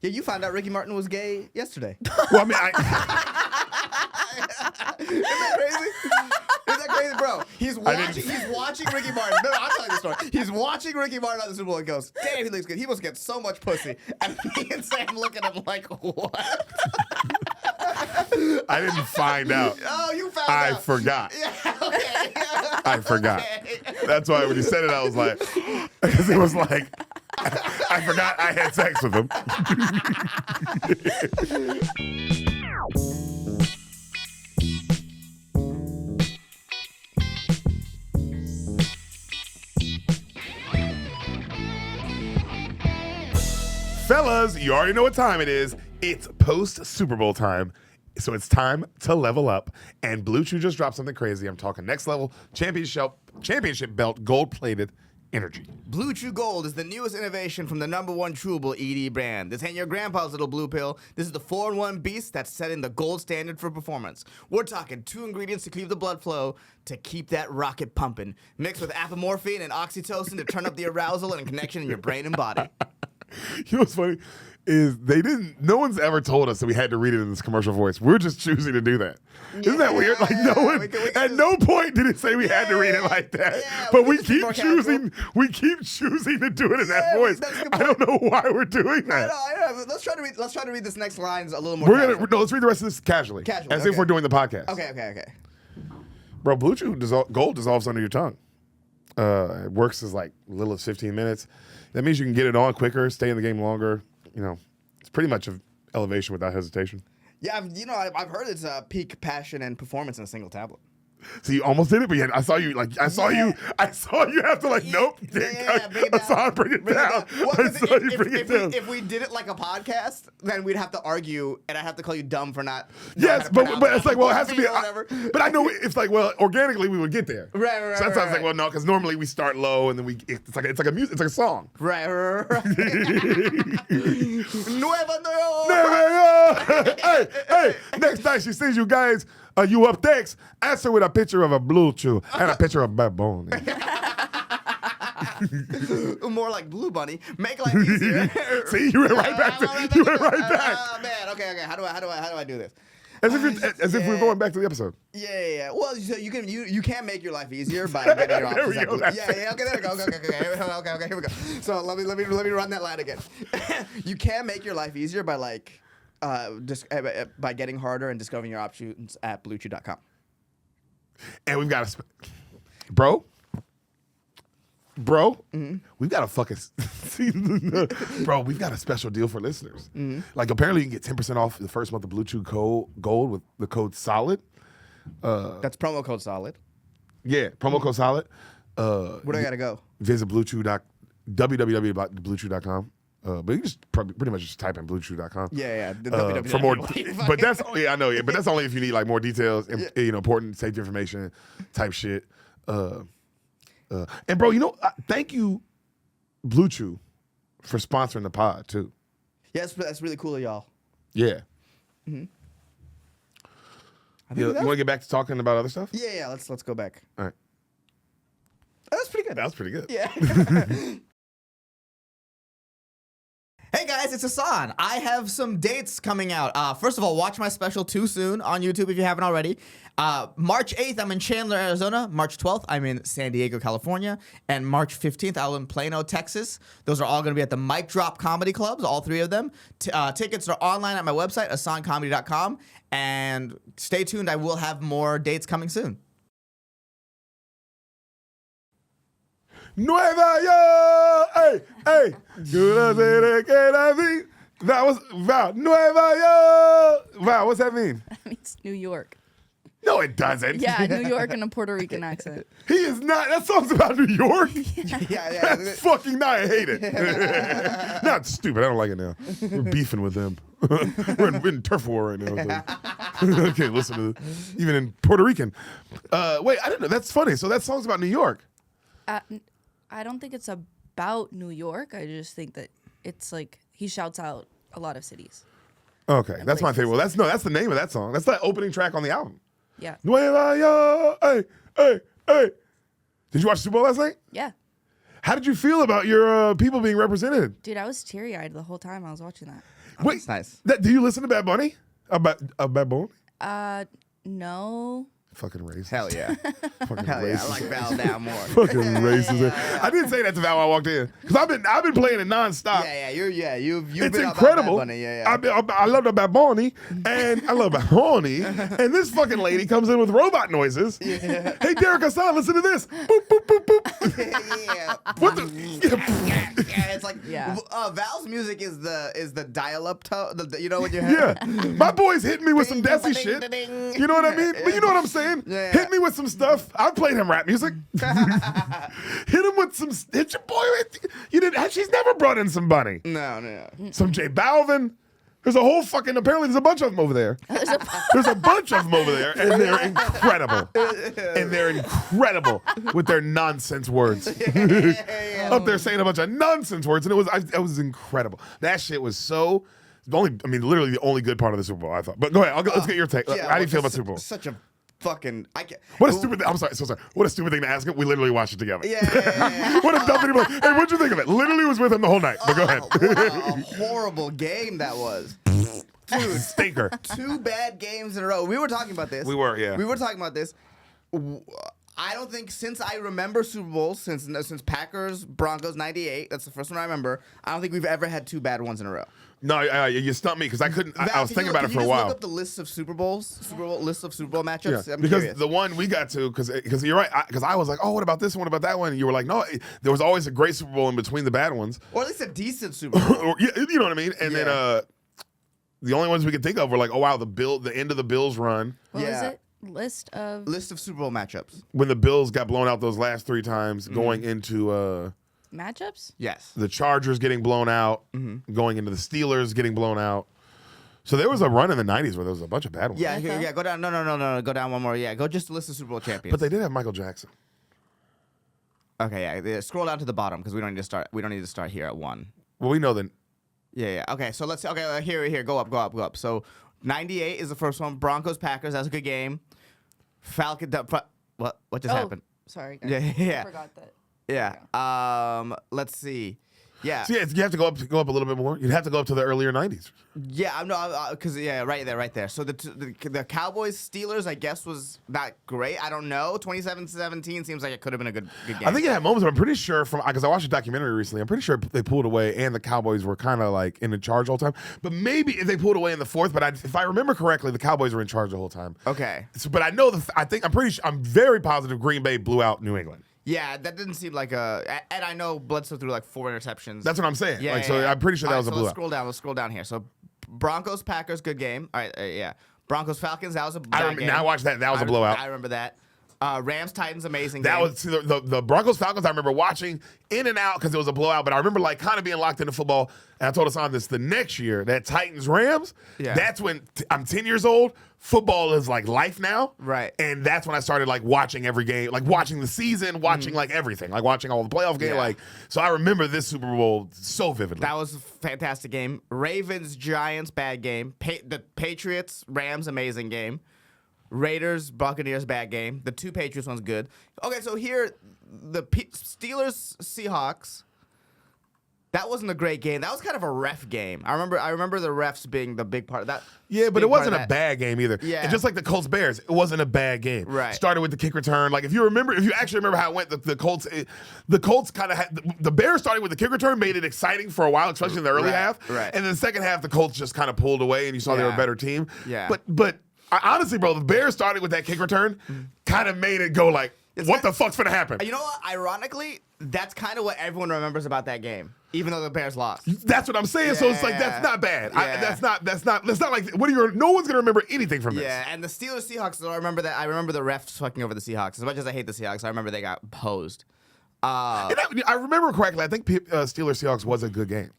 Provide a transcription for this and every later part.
Yeah, you found out Ricky Martin was gay yesterday. Well, I mean, Isn't that crazy? Isn't that crazy, bro? He's watching Ricky Martin. No, I'm telling you the story. He's watching Ricky Martin on the Super Bowl and goes, damn, he looks good. He must get so much pussy. And me and Sam look at him like, what? I didn't find out. Oh, you found out. I forgot. Yeah, okay. I forgot. Okay. That's why when you said it, I was like, because it was like, I forgot I had sex with him. Fellas, you already know what time it is. It's post-Super Bowl time. So it's time to level up. And Blue Chew just dropped something crazy. I'm talking next level championship belt gold-plated energy. Blue Chew Gold is the newest innovation from the #1 chewable ED brand. This ain't your grandpa's little blue pill. This is the 4-in-1 beast that's setting the gold standard for performance. We're talking 2 ingredients to keep the blood flow, to keep that rocket pumping, mixed with apomorphine and oxytocin to turn up the arousal and connection in your brain and body. You know what's funny? Is no one's ever told us that we had to read it in this commercial voice. We're just choosing to do that. Isn't that weird? Like at no point did it say we had to read it like that. Yeah, but we keep choosing to do it in that voice. I don't know why we're doing that. I know. Let's try to read this next lines a little more. Let's read the rest of this casually. As if we're doing the podcast. Okay. Bro, Blue Chew Gold dissolves under your tongue. It works as like little as 15 minutes. That means you can get it on quicker, stay in the game longer. You know, it's pretty much an elevation without hesitation. Yeah, I've heard it's peak passion and performance in a single tablet. So you almost did it, but yeah, I saw you have to like, nope. I saw her bring it down. If we did it like a podcast, then we'd have to argue, and I'd have to call you dumb for not. Yes, but it's like, well, it has to be. But I know it's like, well, organically we would get there. Right. So that's why I was like, well, no, because normally we start low and then it's like a song. Right. Nueva York. Hey, next time she sees you guys. You up next? Answer with a picture of a Blue Chew and a picture of baboon. More like Blue Bunny. Make life easier. See, you went right back. Oh man. Okay. How do I do this? As if we're going back to the episode. Yeah. Well, so you can make your life easier by getting your options. There we go. Yeah. Okay, there we go. Okay, here we go. So let me run that line again. You can make your life easier by by getting harder and discovering your options at bluechew.com. And we've got bro, we've got a fucking we've got a special deal for listeners. Mm-hmm. Like apparently you can get 10% off the first month of Blue Chew Gold with the code SOLID. That's promo code SOLID. Yeah, promo code SOLID. Where do I gotta go? Visit www.bluechew.com. But you just pretty much just type in bluechew.com. Yeah. For more, but that's I know. Yeah, but that's only if you need like more details, important safety information type shit. And bro, thank you, Blue Chew, for sponsoring the pod too. Yeah, that's really cool of y'all. Yeah. Mm-hmm. You want to get back to talking about other stuff? Yeah. Let's go back. All right. That was pretty good. That was pretty good. Yeah. Hey guys, it's Ehsan. I have some dates coming out. First of all, watch my special Too Soon on YouTube if you haven't already. March 8th, I'm in Chandler, Arizona. March 12th, I'm in San Diego, California. And March 15th, I'm in Plano, Texas. Those are all going to be at the Mic Drop Comedy Clubs, all 3 of them. Tickets are online at my website, ehsancomedy.com. And stay tuned, I will have more dates coming soon. Nueva York, hey, that was Val. Nueva York, Val. What's that mean? That means New York. No, it doesn't. Yeah, New York in a Puerto Rican accent. He is not. That song's about New York. Yeah. That's fucking not. I hate it. Not stupid. I don't like it now. We're beefing with them. we're in turf war right now. So. Okay, listen to this. Even in Puerto Rican. Wait, I didn't know. That's funny. So that song's about New York. I don't think it's about New York. I just think that it's like he shouts out a lot of cities. Okay, that's my favorite. Well, that's the name of that song. That's the opening track on the album. Yeah. Nueva York, hey. Did you watch Super Bowl last night? Yeah. How did you feel about your people being represented? Dude, I was teary-eyed the whole time I was watching that. Wait, that's nice. Do you listen to Bad Bunny? Bad Bunny? No. Fucking racist. Hell yeah. Fucking Hell yeah. I racist. like Val now more. Fucking racist. I didn't say that to Val when I walked in because I've been playing it nonstop. You've It's been incredible. Bad Bunny. Yeah. I love the Bad Bunny, and I love Bad Bunny, and this fucking lady comes in with robot noises. Yeah. Hey, Deric Ehsan, listen to this. Boop, boop, boop, boop. Yeah. What the? Yeah, it's like Yeah. Val's music is the dial-up tone. You know when you Yeah, my boy's hitting me with some Desi shit. You know what I mean? But you know what I'm saying? Yeah. Hit me with some stuff. I've played him rap music. Hit him with some. Hit your boy. You didn't. She's never brought in some Bunny. No. Some J Balvin. There's a whole fucking. Apparently, there's a bunch of them over there. There's a bunch of them over there, and they're incredible. And they're incredible with their nonsense words. Up there saying a bunch of nonsense words, and it was incredible. That shit was so. Literally the only good part of the Super Bowl, I thought. But go ahead, let's get your take. How do you feel about Super Bowl? Such a fucking. What a stupid. I'm sorry. So sorry. What a stupid thing to ask him. We literally watched it together. Yeah. What a dumb thing to be like. Hey, what'd you think of it? Literally was with him the whole night. But go ahead. What a horrible game that was. Dude, Stinker. 2 bad games in a row. We were talking about this. We were, yeah. We were talking about this. I don't think since I remember Super Bowls, since Packers Broncos '98, that's the first one I remember. I don't think we've ever had 2 bad ones in a row. No, you stumped me because I couldn't. Val, I was thinking about it for a while. Look up the list of Super Bowl matchups. Yeah. I'm Because curious. the one we got to, because you're right, because I was like, oh, what about this one? What about that one? And you were like, no, there was always a great Super Bowl in between the bad ones. Or at least a decent Super Bowl. Or, you know what I mean? And then the only ones we could think of were like, oh wow, the end of the Bills run What was Yeah. it? List of Super Bowl matchups. when the Bills got blown out those last 3 times, going into matchups? Yes. the Chargers getting blown out, going into the Steelers getting blown out. So there was a run in the 90s where there was a bunch of bad ones. Yeah, NFL? yeah. Go down. No. Go down one more. Yeah, go just list the Super Bowl champions. But they did have Michael Jackson. Okay, yeah. Scroll down to the bottom because we don't need to start. We don't need to start here at 1. Well, we know that. Yeah. Okay, so let's. Okay, here. Go up. So 98 is the first one. Broncos Packers. That's a good game. Falcon. What just happened? Sorry, guys. Yeah. I forgot that. Yeah. Let's see. Yeah. So yeah, you have to go up a little bit more. You'd have to go up to the earlier 90s. Yeah, I'm not because right there. So the Cowboys Steelers, I guess, was not great. I don't know. 27-17 seems like it could have been a good game. I think it had moments, but I'm pretty sure because I watched a documentary recently. I'm pretty sure they pulled away, and the Cowboys were kind of like in charge all the time. But maybe if they pulled away in the 4th. But if I remember correctly, the Cowboys were in charge the whole time. Okay. But I know I'm very positive Green Bay blew out New England. Yeah, that didn't seem like a. And I know Bledsoe threw like 4 interceptions. That's what I'm saying. Yeah. So I'm pretty sure that was a so blowout. Let's scroll down here. So Broncos Packers, good game. All right, yeah. Broncos Falcons, that was a bad game. Now I watched that. That was a blowout. I remember that. Rams Titans, amazing That game. was the Broncos Falcons. I remember watching in and out because it was a blowout. But I remember like kind of being locked into football. And I told us on this the next year that Titans Rams. Yeah. That's when I'm 10 years old. Football is like life now. Right. And that's when I started like watching every game, like watching the season, watching like everything, like watching all the playoff games. Yeah. Like so, I remember this Super Bowl so vividly. That was a fantastic game. Ravens Giants, bad game. The Patriots Rams, amazing game. Raiders Buccaneers, bad game. The 2 Patriots one's good. Okay, so here the Steelers Seahawks. That wasn't a great game. That was kind of a ref game. I remember the refs being the big part of that. Yeah, but big it wasn't part a of that. bad game either. Yeah. And just like the Colts Bears, it wasn't a bad game. Right. Started with the kick return. Like if you actually remember how it went, the Colts kind of had the Bears starting with the kick return made it exciting for a while, especially in the early Right, half. right. And then the second half, the Colts just kind of pulled away, and you saw they were a Yeah. better team. Yeah. But honestly, bro, the Bears starting with that kick return kind of made it go like, what the fuck's gonna happen? You know what? Ironically, that's kind of what everyone remembers about that game, even though the Bears lost. That's what I'm saying. So it's like that's not bad. Yeah. That's not like no one's gonna remember anything from this. Yeah, and the Steelers Seahawks. I remember that. I remember the refs fucking over the Seahawks. As much as I hate the Seahawks, I remember they got posed. And I remember correctly. I think Steelers Seahawks was a good game.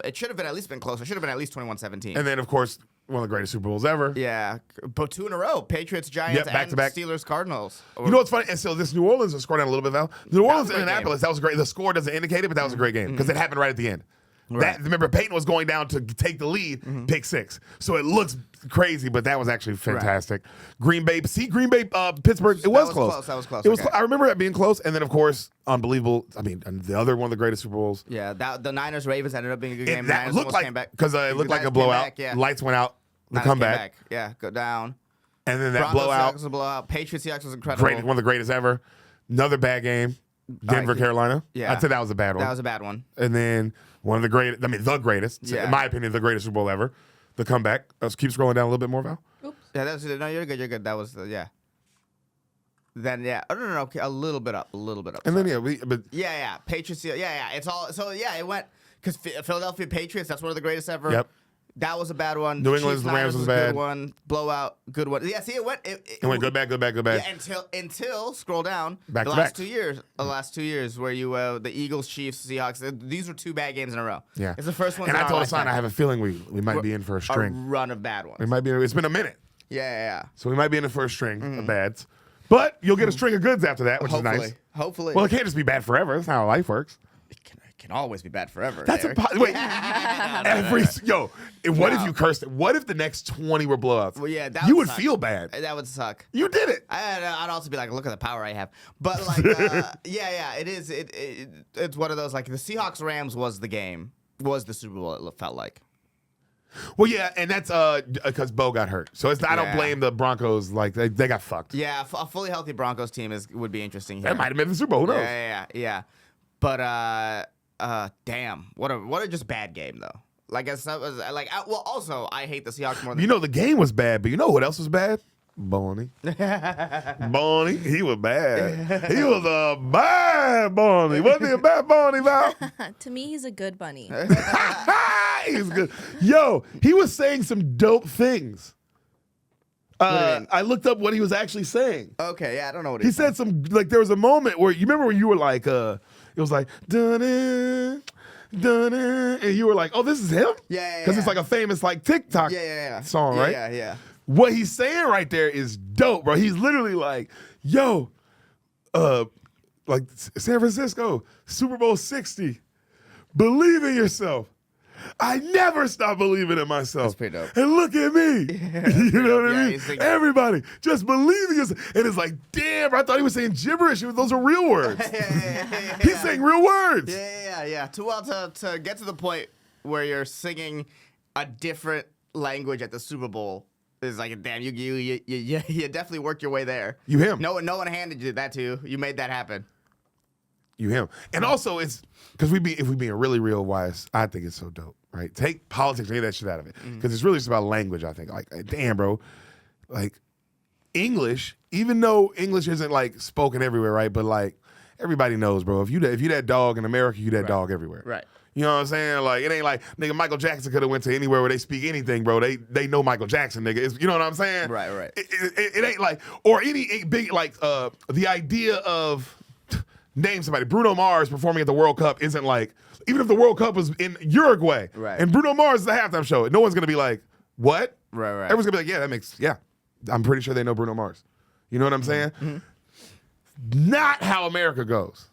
It should have been at least been closer. It should have been at least 21-17. And then of course one of the greatest Super Bowls ever. Yeah, but 2 in a row: Patriots, Giants, Yep, back and to back. Steelers, Cardinals. You know what's funny? And so this New Orleans, scroll down a little bit, Val. New Orleans, was a great Indianapolis, that was great. The score doesn't indicate it, but that was a great game because it happened right at the end. Right. Remember, Peyton was going down to take the lead, pick 6. So it looks crazy, but that was actually fantastic. Green Bay, Pittsburgh, it was close. That was close. It was. I remember it being close, and then of course, unbelievable. I mean, the other one of the greatest Super Bowls. Yeah, the Niners Ravens ended up being a good game. That Niners looked like came back because it looked like a Niners came blowout. back, yeah. Lights went out. The Niners came comeback, back. Yeah, go down. and then that Broncos blowout. Seahawks was a blowout. Patriots Seahawks was incredible. Great, one of the greatest ever. Another bad game. Denver, Carolina. Yeah. I'd say that was a bad one. That was a bad one. And then one of the greatest, I mean, the greatest, Yeah. in my opinion, the greatest Super Bowl ever. The comeback. Let's keep scrolling down a little bit more, Val. Yeah, that's no. You're good. You're good. That was yeah. Then yeah. Oh no. Okay, a little bit up. And then but Yeah. Patriots. Yeah. It's all. So yeah, it went because Philadelphia Patriots. That's one of the greatest ever. Yep. That was a bad one. New England's Chiefs, the Rams Niners was a bad. Good one. Blowout. Good one. Yeah. See, it went. It went good back. Yeah, until scroll down. Back the to last back. 2 years. The last 2 years where you the Eagles, Chiefs, Seahawks. These were 2 bad games in a row. Yeah. It's the first one. And in I our told Ehsan, lifetime. I have a feeling we might be in for a a string. run of bad ones. We might be. It's been a minute, Yeah. so we might be in the first string of bads. But you'll get a string of goods after that, which is nice. Hopefully. Well, it can't just be bad forever. That's not how life works. It can always be bad forever. That's Derek. wait. What if you cursed it? What if the next 20 were blowouts? Well, yeah, that you would would suck. feel bad. That would suck. You did it. I'd also be like, look at the power I have. But like, yeah, it is. It's one of those like the Seahawks Rams was the game, was the Super Bowl. It felt like. Well, yeah, and that's because Bo got hurt. So I don't Yeah. blame the Broncos. Like they got fucked. Yeah, a fully healthy Broncos team would be interesting here. That might have been the Super Bowl. Who knows? Yeah. But damn, what a just bad game though. Like well, also I hate the Seahawks more than You know the game was bad, but you know what else was bad? Bonnie. Bonnie, he was bad. He was a bad Bonnie. Wasn't he a bad Bonnie, Val? To me, he's a good bunny. He's good. Yo, he was saying some dope things. do you mean? I looked up what he was actually saying. Okay, yeah, I don't know what He said some, like, there was a moment where, you remember when you were like, it was like, dun dun and you were like, oh, this is him? Yeah. Because it's like a famous, like, TikTok song, right? Yeah. What he's saying right there is dope, bro. He's literally like, yo, like San Francisco, Super Bowl 60. Believe in yourself. I never stop believing in myself. That's pretty dope. And look at me. You know what I mean? he's thinking- Everybody, just believe in yourself. And it's like, damn, bro, I thought he was saying gibberish. Those are real words. He's saying real words. Yeah. To get to the point where you're singing a different language at the Super Bowl is like, damn, you definitely worked your way there. You him. No one handed you that to you. You made that happen. You him. And also, it's because if we being really real wise, I think it's so dope, right? Take politics, take that shit out of it. Because it's really just about language, I think. Like, damn, bro. Like, English, even though English isn't like spoken everywhere, right? But like, everybody knows, bro. If you that dog in America, you that dog everywhere. Right. You know what I'm saying? Like, it ain't like, nigga, Michael Jackson could have went to anywhere where they speak anything, bro. They know Michael Jackson, nigga. You know what I'm saying? Right. It ain't like, or any big, like, the idea of, name somebody, Bruno Mars performing at the World Cup isn't like, even if the World Cup was in Uruguay, Right. and Bruno Mars is the halftime show, no one's going to be like, what? Right. Everyone's going to be like, yeah, I'm pretty sure they know Bruno Mars. You know what I'm saying? Not how America goes.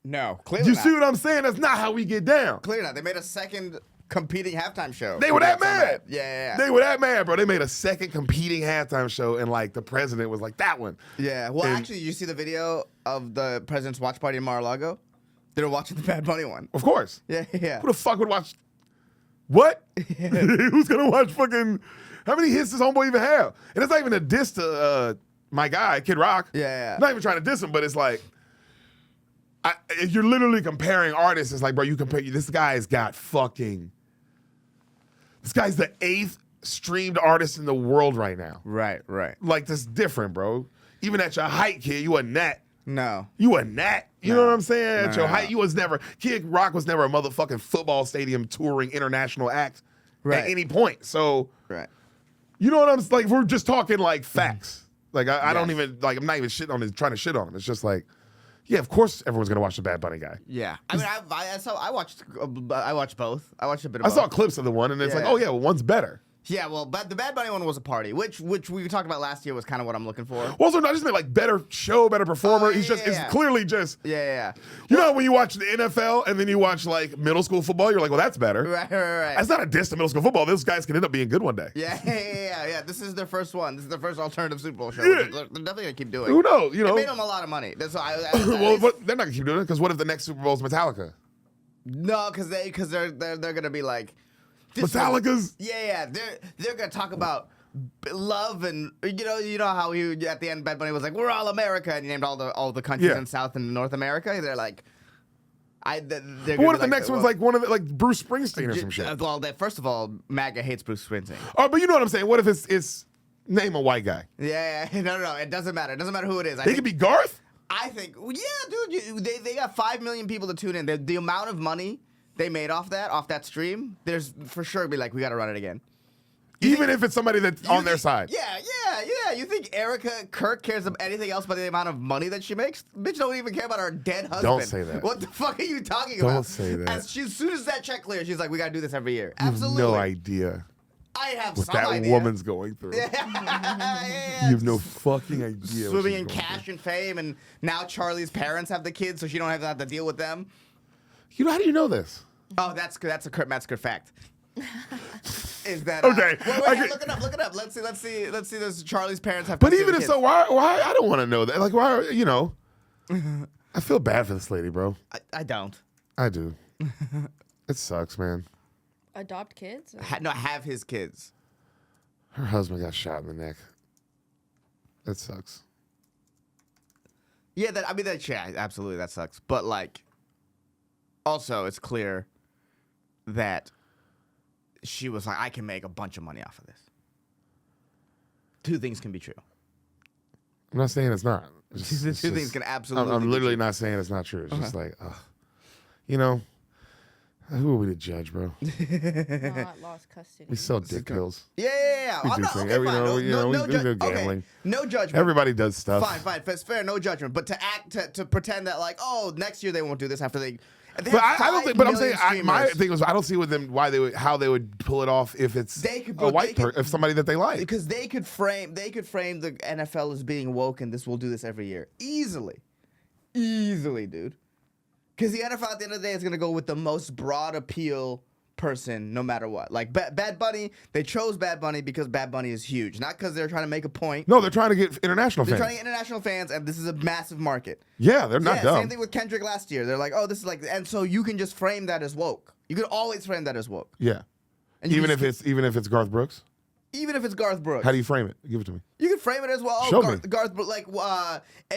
No, clearly You not. see what I'm saying? That's not how we get down. Clearly not. They made a second competing halftime show. They were that mad. Yeah. They were that mad, bro. They made a second competing halftime show, and like the president was like, that one. Yeah. Well, And- actually, you see the video of the president's watch party in Mar-a-Lago? They were watching the Bad Bunny one. Of course. Yeah. Who the fuck would watch? What? Who's gonna watch fucking? How many hits does Homeboy even have? And it's not even a diss to my guy, Kid Rock. Yeah. I'm not even trying to diss him, but it's like, if you're literally comparing artists, it's like, bro, you compare. This guy's got fucking. This guy's the 8th streamed artist in the world right now. Right. Like, that's different, bro. Even at your height, kid, you wasn't that. No. You wasn't that. You know what I'm saying? At your No. height, you was never. Kid Rock was never a motherfucking football stadium touring international act Right. at any point. So, Right. you know what I'm like? We're just talking like facts. Like, I don't Yes. even, like, I'm not even shitting on it, trying to shit on him. It's just like, yeah, of course everyone's gonna watch the Bad Bunny guy. Yeah. I mean, I watched both. I watched a bit of I both. saw clips of the one, and it's like, Yeah. oh yeah, well, one's better. Yeah, well, but the Bad Bunny one was a party, which we talked about last year was kind of what I'm looking for. Also, I just meant like better show, better performer. He's just it's clearly just Yeah. You know when you watch the NFL and then you watch like middle school football, you're like, well, that's better. Right. That's not a diss to middle school football. Those guys can end up being good one day. Yeah. This is their first one. This is their first alternative Super Bowl show. Yeah. Which they're definitely gonna keep doing. Who knows? You know, It made them a lot of money. That's why. well, they're not gonna keep doing it because what if the next Super Bowl is Metallica? No, because they're gonna be like Metallica's. Yeah. They're gonna talk about love and you know how he at the end Bad Bunny was like we're all America and he named all the countries in South and North America. They're like. But what if the next one's like one of the, like Bruce Springsteen or some shit? Well, first of all, MAGA hates Bruce Springsteen. Oh, but you know what I'm saying. What if it's name a white guy? Yeah. No. It doesn't matter. It doesn't matter who it is. They could be Garth. I think, dude, they got 5 million people to tune in. The amount of money they made off that stream, there's for sure be like, we got to run it again. Even if it's somebody that's on their side. Yeah. You think Erica Kirk cares about anything else but the amount of money that she makes? Bitch don't even care about her dead husband. Don't say that. What the fuck are you talking about? Don't say that. As soon as that check clears, she's like, we got to do this every year. You have Absolutely. no idea I have what some that idea. woman's going through. Yeah. You have no fucking idea. Swimming in cash and fame, and now Charlie's parents have the kids, so she don't have to deal with them. You know, how do you know this? Oh, that's a Kurt Metzger fact. Is that Okay, Wait, look it up. Let's see. Does Charlie's parents have? But custody even of if the so, why? I don't want to know that. Like, why? You know, I feel bad for this lady, bro. I don't. I do. It sucks, man. Adopt kids? Have his kids. Her husband got shot in the neck. That sucks. Yeah, absolutely, that sucks. But like, also, it's clear that she was like, I can make a bunch of money off of this. Two things can be true. I'm not saying it's not. Two things can absolutely. I'm be literally true. not saying it's not true. It's just like, you know, who are we to judge, bro? Not lost custody. We sell dick pills. Yeah. We I'm do not, things. okay, fine. We do gambling. Okay. No judgment. Everybody does stuff. Fine. It's fair. No judgment. But to pretend that like, oh, next year they won't do this after they. But I don't think. But I'm saying my streamers. thing was I don't see with them how they would pull it off if it's if somebody that they like. Because they could frame the NFL as being woke and we'll do this every year easily, dude. Because the NFL at the end of the day is gonna go with the most broad appeal person no matter what. Like Bad Bunny, they chose Bad Bunny because Bad Bunny is huge, not because they're trying to make a point. No, they're trying to get international They're fans. trying to get international fans, and this is a massive market. Yeah, they're not dumb. Same thing with Kendrick last year. They're like, oh, this is like, and so you can just frame that as woke. You could always frame that as woke. Yeah. And Even if it's Garth Brooks. Even if it's Garth Brooks. How do you frame it? Give it to me. You can frame it as well. Show me. Garth Brooks, like,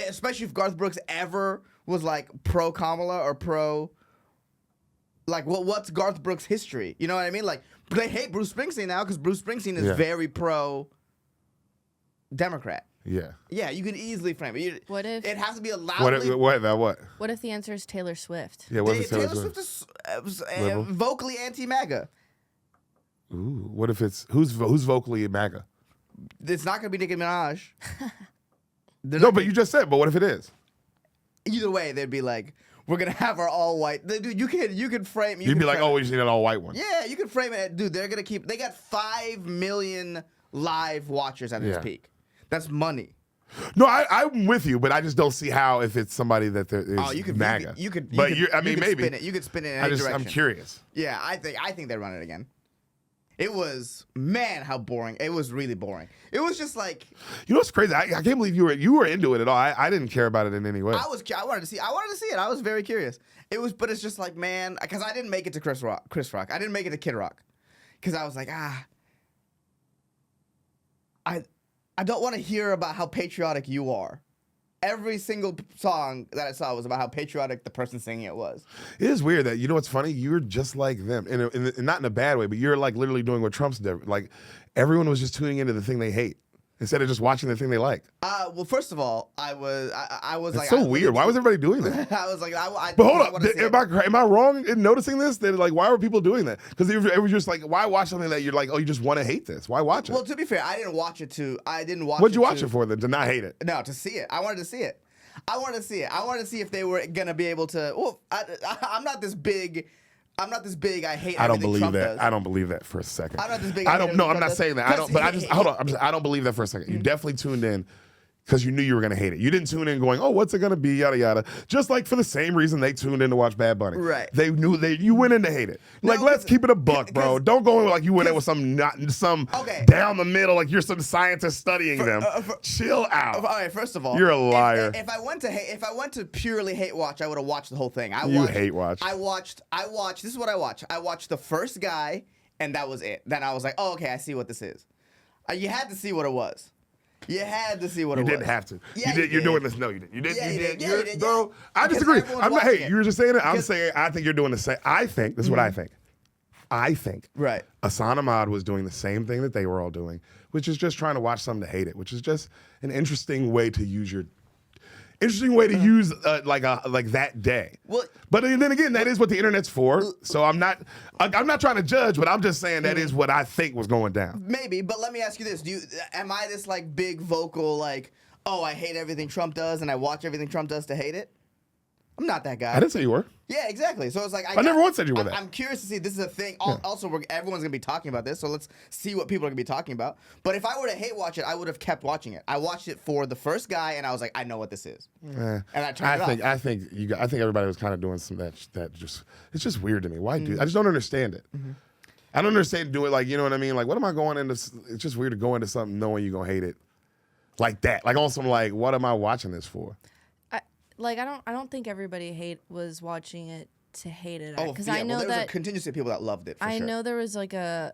especially if Garth Brooks ever was like pro Kamala or pro. Like, what's Garth Brooks' history? You know what I mean? Like, they hate Bruce Springsteen now because Bruce Springsteen is very pro Democrat. Yeah. Yeah, you can easily frame it. What if it has to be a loudly. What? What if the answer is Taylor Swift? Yeah, what if Taylor Taylor Swift Swift? is vocally anti-MAGA. Ooh, what if it's who's vocally MAGA? It's not going to be Nicki Minaj. No, but you just said. But what if it is? Either way, they'd be like, we're gonna have our all white. Dude, you can frame. You'd be like, oh, we just need an all white one. Yeah, you can frame it. Dude, they're gonna keep. They got 5 million live watchers at its peak. That's money. No, I'm with you, but I just don't see how if it's somebody that there is you could MAGA. You could. But maybe spin it. You could spin it in any direction. I'm curious. Yeah, I think they run it again. It was how boring. It was really boring. It was just like, you know what's crazy? I can't believe you were into it at all. I didn't care about it in any way. I wanted to see it. I was very curious. But it's just like, man, because I didn't make it to Chris Rock. I didn't make it to Kid Rock, because I was like, I don't want to hear about how patriotic you are. Every single song that I saw was about how patriotic the person singing it was. It is weird that, you know what's funny? You're just like them. And not in a bad way, but you're like literally doing what Trump's did. Like, everyone was just tuning into the thing they hate instead of just watching the thing they like. Well, first of all, I was It's like, so weird. Why was everybody doing that? I was like, but hold up, am I wrong in noticing this? That like, why were people doing that? Because it was just like, why watch something that you're like, oh, you just want to hate this? Why watch it? Well, to be fair, I didn't watch it What'd you watch it for then? To not hate it? No, to see it. I wanted to see it. I wanted to see if they were gonna be able to. Well, I'm not this big I'm not this big. I hate. I don't everything believe Trump that. does. I don't believe that for a second. I'm not this big. I don't. No, I'm not does. saying that. I don't. But I just hold on. I don't believe that for a second. Mm-hmm. You definitely tuned in because you knew you were going to hate it. You didn't tune in going, oh, what's it going to be, yada, yada. Just like for the same reason they tuned in to watch Bad Bunny. Right. They knew you went in to hate it. Like, let's keep it a buck, bro. Don't go in like you went in with some down the middle, like you're some scientist studying them. Chill out. All right, first of all, you're a liar. If I went to purely hate watch, I would have watched the whole thing. You hate watch. I watched. This is what I watched. I watched the first guy, and that was it. Then I was like, oh, okay, I see what this is. You had to see what it was. You had to see what it was. You didn't have to. Yeah, you did. You're doing this. No, you didn't. You didn't. Yeah, you you did. did. Yeah, you did. Bro, I Because disagree. everyone's I'm not. watching Hey, it. you were just saying it. I'm saying I think you're doing the same. I think this is what I think. I think Right. Ehsan Ahmad was doing the same thing that they were all doing, which is just trying to watch something to hate it, which is just an interesting way to use like that day. Well, but then again, that is what the internet's for. So I'm not trying to judge, but I'm just saying that is what I think was going down. maybe, but let me ask you this: am I this like big vocal like, oh, I hate everything Trump does, and I watch everything Trump does to hate it? I'm not that guy. I didn't say you were. Yeah, exactly. So it's like I never once said you were that. I'm curious to see. This is a thing. Also, everyone's gonna be talking about this, so let's see what people are gonna be talking about. But if I were to hate watch it, I would have kept watching it. I watched it for the first guy, and I was like, I know what this is, and I turned it off. I think everybody was kind of doing some that just it's just weird to me. Why do I just don't understand it. I don't understand doing like, you know what I mean? Like, what am I going into? It's just weird to go into something knowing you're gonna hate it like that. Like also, I'm like, what am I watching this for? I don't think everybody was watching it to hate it. Oh, Because yeah, I know there was that a contingency of people that loved it. I sure. know there was like a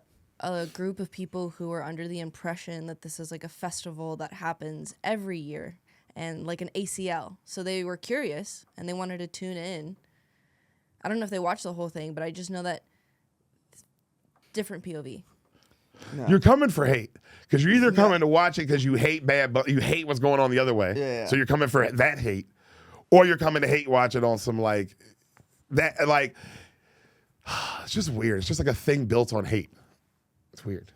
group of people who were under the impression that this is like a festival that happens every year and like an ACL. So they were curious and they wanted to tune in. I don't know if they watched the whole thing, but I just know that different POV. No. You're coming for hate because you're either coming to watch it because you hate you hate what's going on the other way. Yeah. So you're coming for that hate, or you're coming to hate watch it on some like that like. It's just weird. It's just like a thing built on hate. It's weird.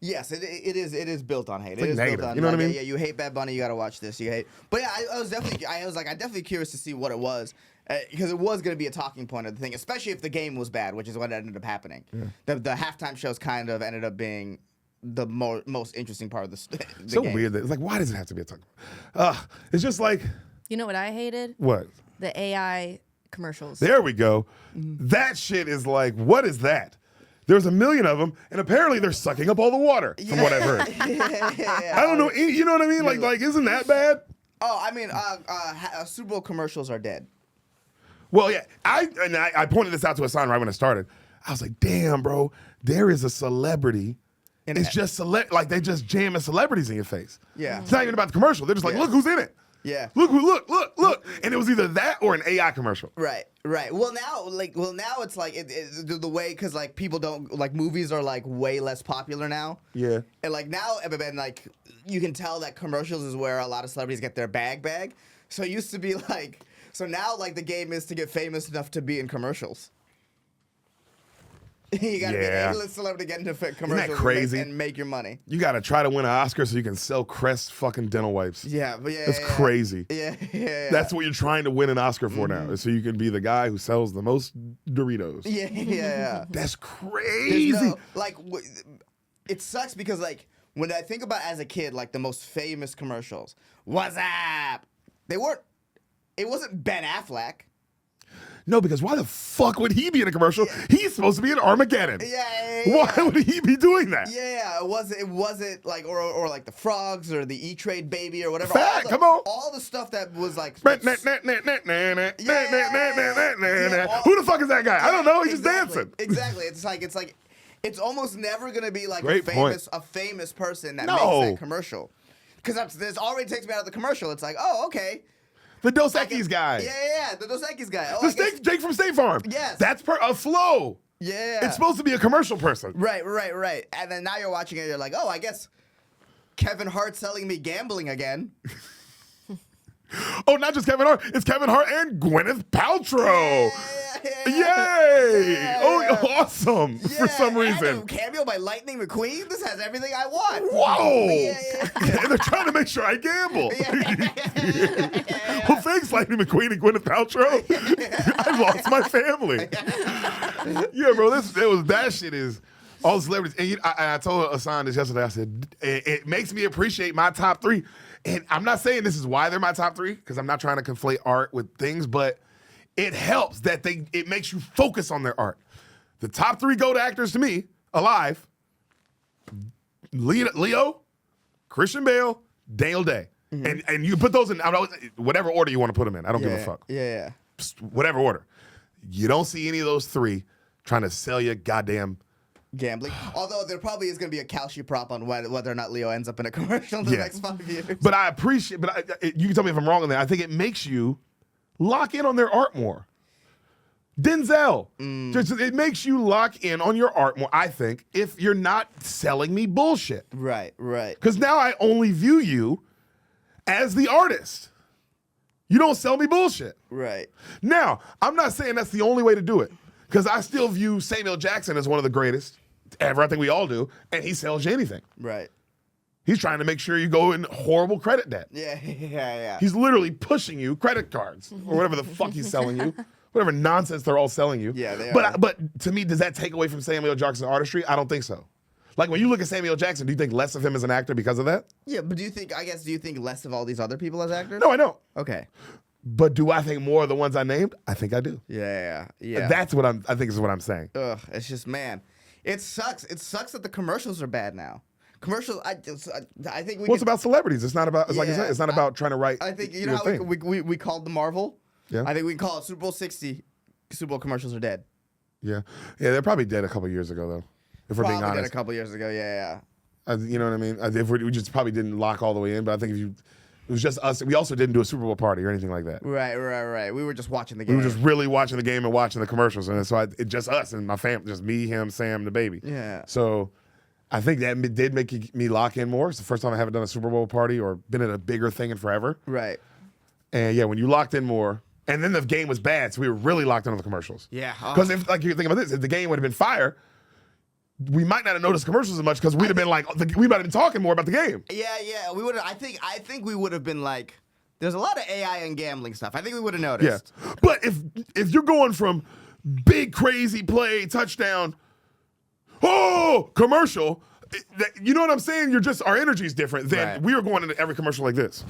Yes, it is built on hate. It's like it is negative, built on, you know what I like, mean? Yeah, you hate Bad Bunny, you gotta watch this. You hate, but yeah, I was definitely curious to see what it was because it was gonna be a talking point of the thing, especially if the game was bad, which is what ended up happening. Yeah. The halftime shows kind of ended up being the most interesting part of the So game. weird that it's like, why does it have to be a talking point? It's just like You know what I hated? what? The AI commercials. There we go. That shit is like, what is that? There's a million of them, and apparently they're sucking up all the water, from what I've heard. Yeah. I don't know. You know what I mean? Like, isn't that bad? Oh, I mean, Super Bowl commercials are dead. Well, yeah. I pointed this out to Ehsan right when it started. I was like, damn, bro, there is a celebrity. It's just like they just jamming celebrities in your face. Yeah. It's not even about the commercial. They're just like, look who's in it. Yeah. Look. And it was either that or an AI commercial. Right. Well, now it's like the way because like people don't like movies are like way less popular now. Yeah. And like now, and like you can tell that commercials is where a lot of celebrities get their bag. So it used to be like now like the game is to get famous enough to be in commercials. You gotta be an A-list celebrity to get into commercials crazy? and make your money. You got to try to win an Oscar so you can sell Crest fucking dental wipes. Yeah, but yeah. That's crazy. Yeah. That's what you're trying to win an Oscar for now, so you can be the guy who sells the most Doritos. Yeah. That's crazy. It sucks because like when I think about as a kid, like the most famous commercials, what's up? It wasn't Ben Affleck. No, because why the fuck would he be in a commercial? He's supposed to be in Armageddon. Yeah. Why would he be doing that? Yeah, it wasn't like or like the frogs or the E-Trade baby or whatever. Come on. All the stuff that was like Who the fuck is that guy? I don't know. He's just dancing. Exactly. It's almost never gonna be like Great a famous person that makes that commercial. Because this already takes me out of the commercial. It's like, oh, okay. The Dos Equis guy. Yeah, the Dos Equis guy. Oh, Jake from State Farm. Yes. That's a flow. Yeah. It's supposed to be a commercial person. Right. And then now you're watching it, you're like, oh, I guess Kevin Hart selling me gambling again. Oh, not just Kevin Hart. It's Kevin Hart and Gwyneth Paltrow. Yeah. Yay! Oh, awesome. For some reason. And a cameo by Lightning McQueen. This has everything I want. Whoa! Yeah. They're trying to make sure I gamble. Yeah. Well, Thanks, Lightning McQueen and Gwyneth Paltrow. I lost my family. Yeah, bro, that shit is all the celebrities. And I told Ehsan this yesterday. I said, it makes me appreciate my top three. And I'm not saying this is why they're my top three, because I'm not trying to conflate art with things, but it helps that it makes you focus on their art. The top three GOAT actors to me, alive, Leo, Christian Bale, Daniel Day. Mm-hmm. And you put those in whatever order you want to put them in. I don't give a fuck. Yeah. Just whatever order. You don't see any of those three trying to sell you goddamn gambling. Although there probably is going to be a Kalshi prop on whether or not Leo ends up in a commercial in the next 5 years. But I appreciate, you can tell me if I'm wrong on that. I think it makes you lock in on their art more. Denzel, it makes you lock in on your art more, I think, if you're not selling me bullshit. Right. Because now I only view you as the artist. You don't sell me bullshit. Right. Now, I'm not saying that's the only way to do it, because I still view Samuel Jackson as one of the greatest ever. I think we all do, and he sells you anything. Right. He's trying to make sure you go in horrible credit debt. Yeah. He's literally pushing you credit cards or whatever the fuck he's selling you. Whatever nonsense they're all selling you. Yeah, they are. But to me, does that take away from Samuel Jackson's artistry? I don't think so. Like, when you look at Samuel Jackson, do you think less of him as an actor because of that? Yeah, but do you think less of all these other people as actors? No, I don't. Okay. But do I think more of the ones I named? I think I do. Yeah. That's what I think is what I'm saying. Ugh, it's just, man, it sucks. It sucks that the commercials are bad now. Commercials, I think it's about celebrities. It's not about, like I said, it's not about trying to write. I think, you know how we called the Marvel? Yeah. I think we can call it Super Bowl 60. Super Bowl commercials are dead. Yeah, they're probably dead a couple years ago, though. If we're being honest, dead a couple years ago. Yeah. You know what I mean? If we just probably didn't lock all the way in, but I think it was just us. We also didn't do a Super Bowl party or anything like that. Right. We were just watching the game. We were just really watching the game and watching the commercials, and so it's just us and my family, just me, him, Sam, the baby. Yeah. So I think that did make me lock in more. It's the first time I haven't done a Super Bowl party or been at a bigger thing in forever. Right. And yeah, when you locked in more. And then the game was bad, so we were really locked in on the commercials. Yeah. Because if, like, you think about this, if the game would have been fire, we might not have noticed commercials as much because we'd have been like, we might have been talking more about the game. Yeah. We would. I think we would have been like, there's a lot of AI and gambling stuff. I think we would have noticed. Yeah. But if you're going from big crazy play touchdown, commercial, you know what I'm saying? Our energy's different than we were going into every commercial like this.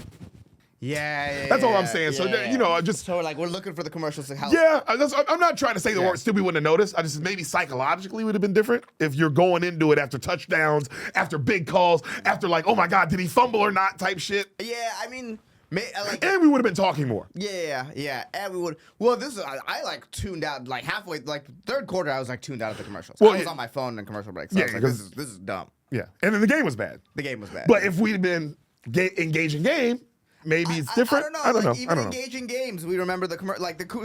Yeah. That's all I'm saying. So, I just. So, like, we're looking for the commercials to help. Yeah, I'm not trying to say the word still we wouldn't have noticed. I just maybe psychologically would have been different if you're going into it after touchdowns, after big calls, after like, oh my God, did he fumble or not type shit. Yeah, I mean. And we would have been talking more. Yeah. And we would. Well, I like tuned out like halfway, like third quarter. I was like tuned out of the commercials. I was on my phone in commercial breaks. So I was like, this is dumb. Yeah, and then the game was bad. But if we'd been engaging game. Maybe it's different. I don't know. Even engaging games, we remember the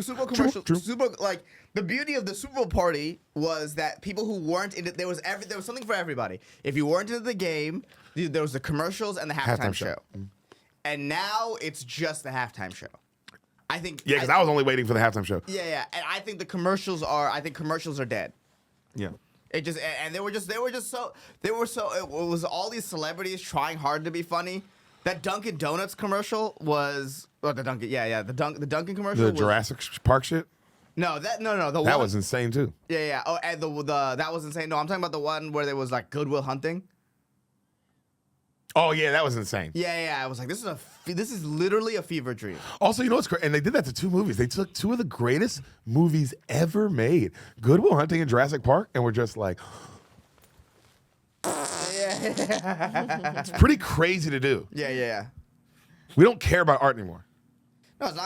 Super Bowl commercial. True. Super Bowl, like the beauty of the Super Bowl party was that people who weren't in it, there was something for everybody. If you weren't into the game, there was the commercials and the halftime show. And now it's just the halftime show. I think. Yeah, because I was only waiting for the halftime show. Yeah, and I think commercials are dead. Yeah. It was all these celebrities trying hard to be funny. That Dunkin' Donuts commercial was the Dunkin' commercial. The Jurassic Park shit. No. That was insane too. Yeah. Oh, and that was insane. No, I'm talking about the one where there was like Good Will Hunting. Oh yeah, that was insane. Yeah. I was like, this is literally a fever dream. Also, you know what's crazy? And they did that to two movies. They took two of the greatest movies ever made, Good Will Hunting and Jurassic Park, and we're just like. It's pretty crazy to do. Yeah. We don't care about art anymore. No, as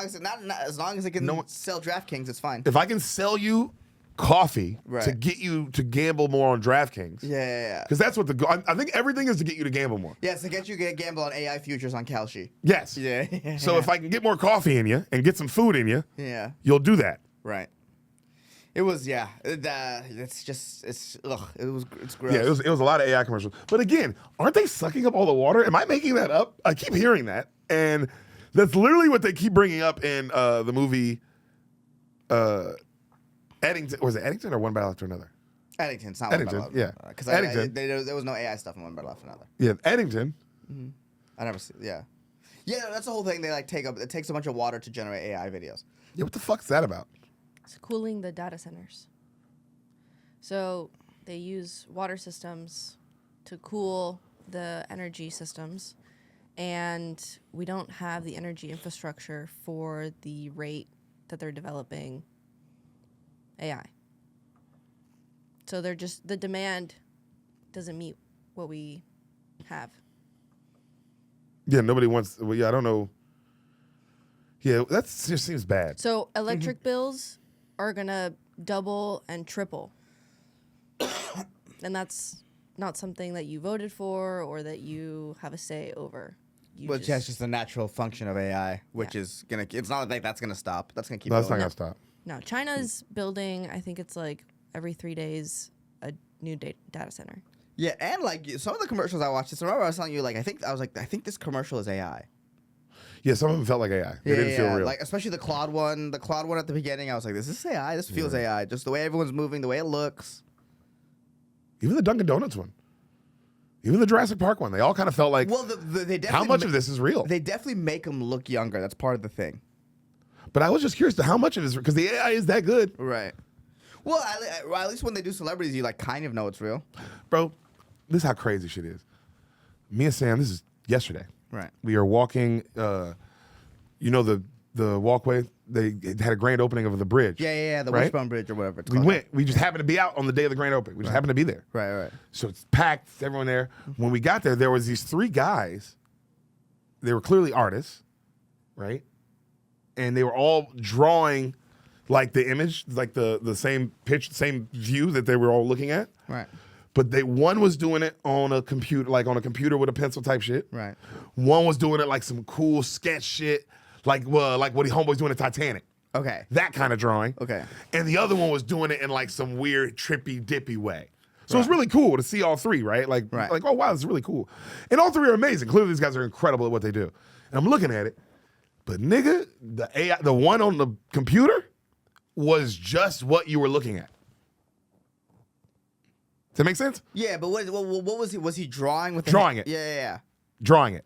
long as it can sell DraftKings, it's fine. If I can sell you coffee to Right. get you to gamble more on DraftKings. Yeah. Because that's what I think everything is to get you to gamble more. Yeah, to get you to gamble on AI futures on Kalshi. Yes. Yeah. So if I can get more coffee in you and get some food in you, Yeah. you'll do that. Right. It was it's gross. Yeah, it was a lot of AI commercials. But again, aren't they sucking up all the water? Am I making that up? I keep hearing that, and that's literally what they keep bringing up in the movie. Eddington, was it Eddington or One Battle After Another? Eddington, it's not Eddington, One yeah. Because Eddington. there was no AI stuff in One Battle After Another. Yeah, Eddington. I never see. Yeah. Yeah, that's the whole thing. They like it takes a bunch of water to generate AI videos. Yeah, what the fuck is that about? It's cooling the data centers. So they use water systems to cool the energy systems, and we don't have the energy infrastructure for the rate that they're developing AI. So they're just, the demand doesn't meet what we have. Yeah, nobody wants. Well, yeah, I don't know. Yeah, that just seems bad. So electric bills are gonna double and triple, and that's not something that you voted for or that you have a say over. Which that's just a natural function of AI, which is gonna. It's not like that's gonna stop. That's gonna keep. No, that's not going. gonna stop. No, China's building, I think it's like every 3 days, a new data center. Yeah, and like some of the commercials I watched. Remember I was telling you, like I think this commercial is AI. Yeah, some of them felt like AI. They didn't feel real. Like especially the Claude one. The Claude one at the beginning, I was like, this is AI. This feels AI. Just the way everyone's moving, the way it looks. Even the Dunkin' Donuts one. Even the Jurassic Park one. They all kind of felt like, Well, they definitely how much of this is real? They definitely make them look younger. That's part of the thing. But I was just curious to how much of this, because the AI is that good. Right. Well, at least when they do celebrities, you like kind of know it's real. Bro, this is how crazy shit is. Me and Sam, this is yesterday. Right. We are walking, you know the walkway? They had a grand opening of the bridge. Yeah. The right? Wishbone Bridge or whatever it's We called. went. We just happened to be out on the day of the grand opening. We just happened to be there. Right. So it's packed, everyone there. When we got there, there was these 3 guys. They were clearly artists, right? And they were all drawing like the image, like the same pitch, same view that they were all looking at. Right. But one was doing it on a computer, like on a computer with a pencil type shit. Right. One was doing it like some cool sketch shit, like what the homeboys doing in Titanic. Okay. That kind of drawing. Okay. And the other one was doing it in like some weird trippy dippy way. So it's really cool to see all 3, right? Like, oh wow, this is really cool. And all 3 are amazing. Clearly these guys are incredible at what they do. And I'm looking at it, but nigga, the AI, the one on the computer was just what you were looking at. Does that make sense? Yeah, but what was he? Was he drawing with Drawing it. Yeah. Drawing it.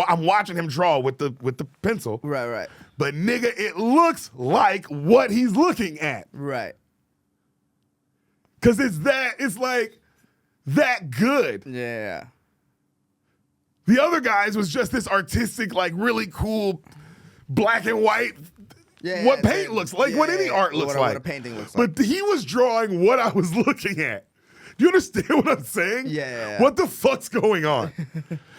I'm watching him draw with the pencil. Right. But nigga, it looks like what he's looking at. Right. Cause it's like that good. Yeah. The other guys was just this artistic, like really cool black and white. Yeah. What paint looks like, what any art looks like. What a painting looks like. But he was drawing what I was looking at. Do you understand what I'm saying? Yeah. What the fuck's going on?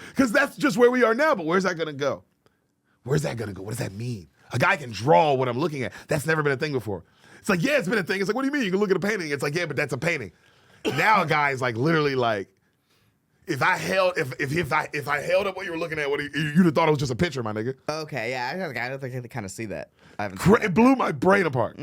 Because that's just where we are now, but where's that gonna go? Where's that gonna go? What does that mean? A guy can draw what I'm looking at. That's never been a thing before. It's like, yeah, it's been a thing. It's like, what do you mean? You can look at a painting. It's like, yeah, but that's a painting. Now a guy is like literally like, if I held up what you were looking at, you'd have thought it was just a picture, my nigga. Okay, yeah, I don't think I can kind of see that. I haven't. It blew my brain apart.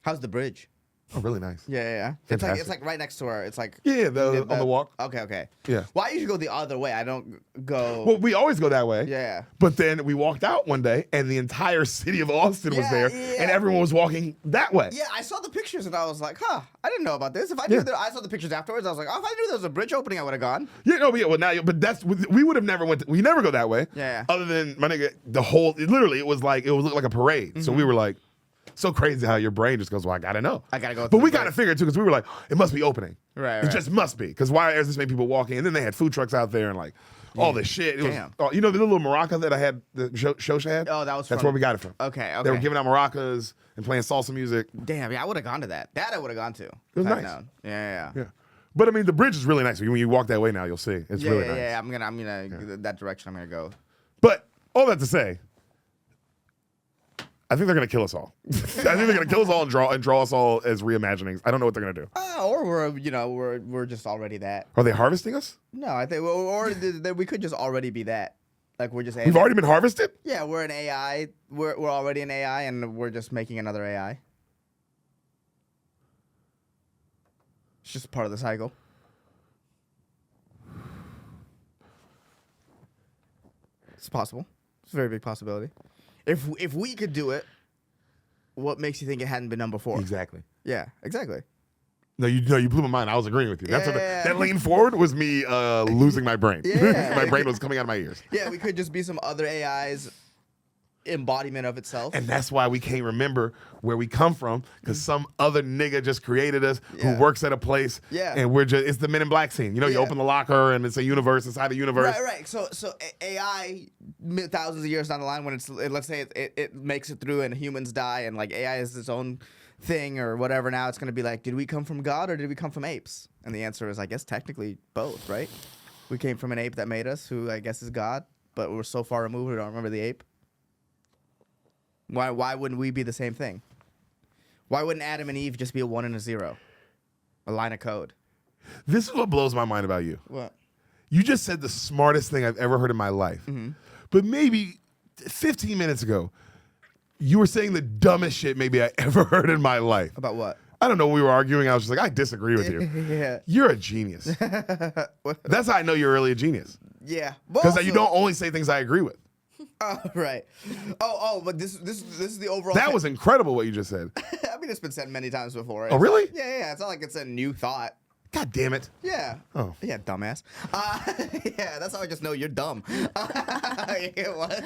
How's the bridge? Oh, really nice. Yeah. Fantastic. It's like right next to her. It's like Yeah, on the walk. Okay. Yeah. Well, I usually go the other way. I don't go. Well, we always go that way. Yeah. But then we walked out one day, and the entire city of Austin was Yeah, there, yeah. and everyone was walking that way. Yeah, I saw the pictures and I was like, huh, I didn't know about this. If I knew that, I saw the pictures afterwards. I was like, oh, if I knew there was a bridge opening, I would have gone. Yeah, no, yeah, well now, but we would have never we never go that way. Yeah. Other than my nigga, it was look like a parade. So we were like, so crazy how your brain just goes, well, I gotta know. I gotta go. But we kind of figured too, because we were like, it must be opening. Right. It just must be, because why is this many people walking? And then they had food trucks out there and like all this shit. It Damn. was, you know, the little maraca that I had, the Shosha had. Oh, that was. That's from- where we got it from. Okay. They were giving out maracas and playing salsa music. Damn. Yeah, I would have gone to that. That I would have gone to. It was nice. Yeah. Yeah. But I mean, the bridge is really nice. When you walk that way now, you'll see it's really nice. Yeah. I'm gonna that direction. I'm gonna go. But all that to say, I think they're gonna kill us all. I think they're gonna kill us all and draw us all as reimaginings. I don't know what they're gonna do. Or we're just already that. Are they harvesting us? No, I think or we could just already be that. Like we're just. We've already been harvested? Yeah, we're an AI. We're already an AI, and we're just making another AI. It's just part of the cycle. It's possible. It's a very big possibility. If we could do it, what makes you think it hadn't been done before? Exactly. Yeah, exactly. No, you blew my mind. I was agreeing with you. That's what Yeah. that lean forward was me losing my brain. Yeah. My brain was coming out of my ears. Yeah, we could just be some other AI's embodiment of itself. And that's why we can't remember where we come from, because some other nigga just created us who Yeah. works at a place. Yeah. And it's the Men in Black scene. You know, you Yeah. open the locker and it's a universe inside a universe. Right. So AI, thousands of years down the line, when let's say it makes it through and humans die, and like AI is its own thing or whatever. Now it's gonna be like, did we come from God or did we come from apes? And the answer is, I guess, technically both. Right? We came from an ape that made us, who I guess is God, but we're so far removed we don't remember the ape. Why wouldn't we be the same thing? Why wouldn't Adam and Eve just be a 1 and a 0? A line of code. This is what blows my mind about you. What? You just said the smartest thing I've ever heard in my life. Mm-hmm. But maybe 15 minutes ago, you were saying the dumbest shit maybe I ever heard in my life. About what? I don't know. We were arguing. I was just like, I disagree with you. Yeah. You're a genius. That's how I know you're really a genius. Yeah. Because you don't only say things I agree with. Oh, right. But this is the overall. That was incredible what you just said. I mean, it's been said many times before. Oh, really? Yeah. It's not like it's a new thought. God damn it. Yeah. Oh. Yeah, dumbass. Yeah, that's how I just know you're dumb. What?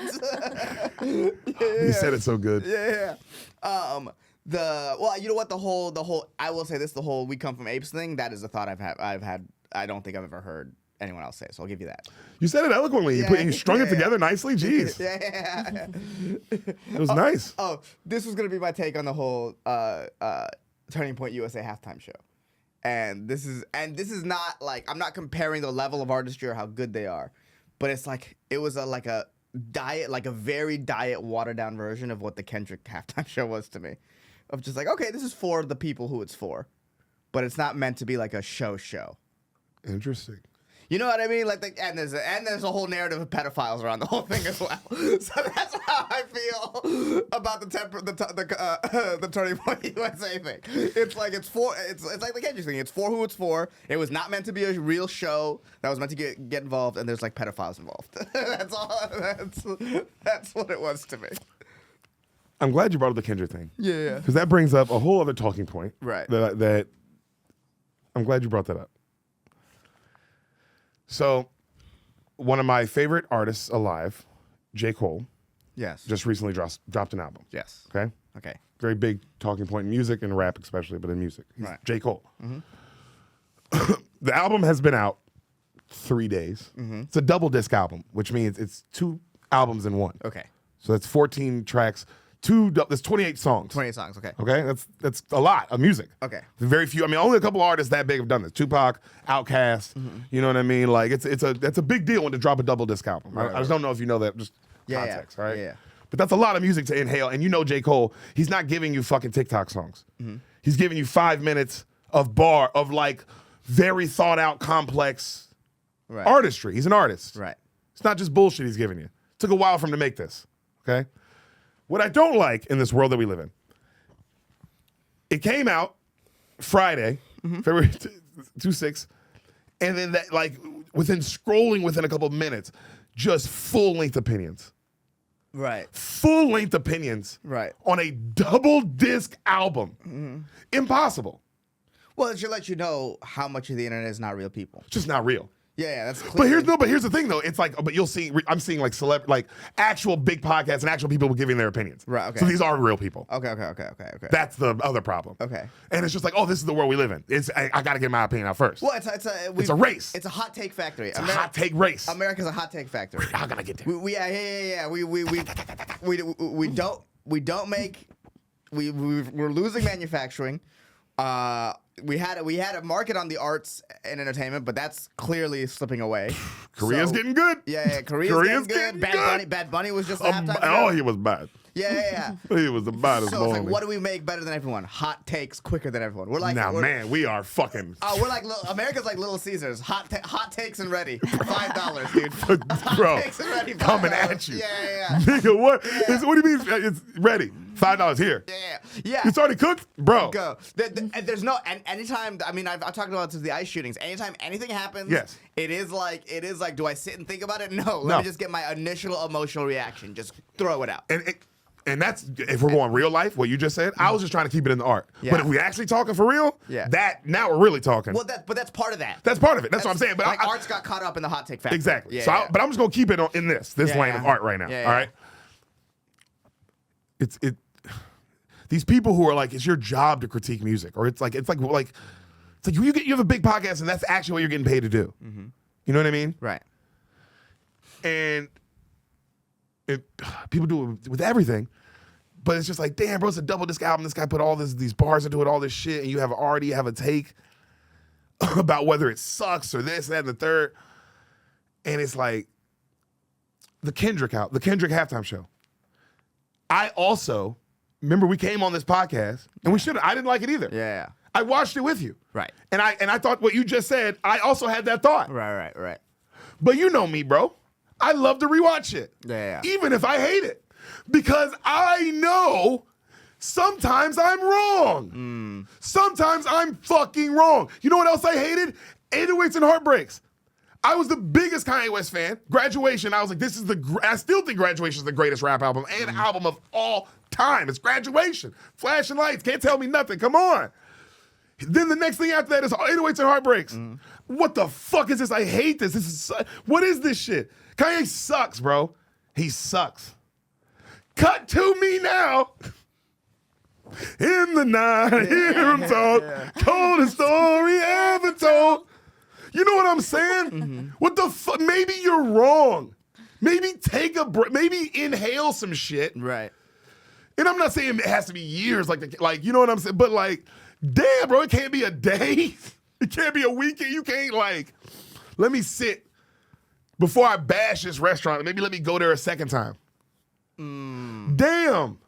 You said it so good. Yeah. You know what, the whole I will say this, the whole we come from apes thing, that is a thought I've had I don't think I've ever heard anyone else say, so I'll give you that. You said it eloquently. You strung it together nicely. Jeez. Yeah. It was nice. Oh, this was gonna be my take on the whole Turning Point USA halftime show. And this is not like, I'm not comparing the level of artistry or how good they are, but it's like it was like a very diet watered down version of what the Kendrick halftime show was to me. Of just like, okay, this is for the people who it's for, but it's not meant to be like a show. Interesting. You know what I mean? Like, and there's a whole narrative of pedophiles around the whole thing as well. So that's how I feel about the Turning Point USA thing. It's like it's like the Kendrick thing. It's for who it's for. It was not meant to be a real show that was meant to get involved, and there's like pedophiles involved. That's all. That's what it was to me. I'm glad you brought up the Kendrick thing. Yeah. Because that brings up a whole other talking point. Right. That I'm glad you brought that up. So, one of my favorite artists alive, J. Cole, Yes. just recently dropped an album. Yes. Okay? Okay. Very big talking point in music and rap especially, but in music. He's Right. J. Cole. Mm-hmm. The album has been out 3 days. Mm-hmm. It's a double disc album, which means it's 2 albums in one. Okay. So that's 14 tracks. There's 28 songs. 28 songs. Okay. Okay, that's a lot of music. Okay. Very few. I mean, only a couple artists that big have done this. Tupac, Outkast. Mm-hmm. You know what I mean? Like that's a big deal when to drop a double disc album. Right, I just don't know if you know that. Just context, right? Yeah. But that's a lot of music to inhale. And you know, J. Cole, he's not giving you fucking TikTok songs. Mm-hmm. He's giving you 5 minutes of like very thought out, complex artistry. He's an artist. Right. It's not just bullshit he's giving you. Took a while for him to make this. Okay. What I don't like in this world that we live in, it came out Friday, February 26th, and then that, like, within a couple of minutes, just full-length opinions. Right. Full-length opinions Right. on a double disc album. Impossible. Well, it should let you know how much of the internet is not real people. It's just not real. Yeah, that's clear. But here's the thing though. It's like, but you'll see. I'm seeing like actual big podcasts and actual people giving their opinions. Right. Okay. So these are real people. Okay. That's the other problem. Okay. And it's just like, oh, this is the world we live in. I got to get my opinion out first. Well, it's a race. It's a hot take factory. It's a hot take race. America's a hot take factory. I gotta get there. We're losing manufacturing. We had a market on the arts and entertainment, but that's clearly slipping away. Korea's getting good. Yeah, Korea's getting good. Bad Bunny was just halftime. Oh, he was bad. Yeah. He was the baddest. So it's like, what do we make better than everyone? Hot takes quicker than everyone. We're like, man, we are fucking. Oh, we're like America's like Little Caesars. Hot takes and ready. $5, dude. Bro, Hot takes and ready. coming at you. Yeah. Nigga, what? What do you mean? It's ready. $5 here. Yeah. It's already cooked, bro. Go. There's no. And anytime. I mean, I've talked about the ice shootings. Anytime anything happens, yes. It is like. Do I sit and think about it? No. Let me just get my initial emotional reaction. Just throw it out. And that's, if we're going real life, what you just said, I was just trying to keep it in the art. Yeah. But if we actually talking for real, now we're really talking. Well, but that's part of that. That's part of it. That's what I'm saying. But like art's got caught up in the hot take factor. Exactly. Yeah, So, but I'm just gonna keep it in this lane of art right now. Yeah, all right. These people who are like, it's your job to critique music, or it's like you have a big podcast and that's actually what you're getting paid to do. Mm-hmm. You know what I mean? Right. And people do it with everything, but it's just like, damn, bro, it's a double disc album. This guy put all these bars into it, all this shit, and you already have a take about whether it sucks or this, that, and the third. And it's like the Kendrick halftime show. I also remember we came on this podcast and I didn't like it either. Yeah. I watched it with you. Right. And I thought what you just said, I also had that thought. Right. But you know me, bro. I love to rewatch it. Yeah. Even if I hate it. Because I know sometimes I'm wrong. Sometimes I'm fucking wrong. You know what else I hated? 808s and Heartbreaks. I was the biggest Kanye West fan. Graduation, I was like, I still think Graduation is the greatest rap album and album of all time. It's Graduation. Flashing lights, can't tell me nothing. Come on. Then the next thing after that is 808s and Heartbreaks. What the fuck is this? I hate this. What is this shit? Kanye sucks, bro. He sucks. Cut to me now. In the night, hear him talk. Told a story ever told. You know what I'm saying? What the fuck? Maybe you're wrong. Maybe take a break. Maybe inhale some shit. Right. And I'm not saying it has to be years, like you know what I'm saying? But like, damn, bro, it can't be a day. It can't be a weekend. You can't let me sit before I bash this restaurant. Maybe let me go there a second time. Damn.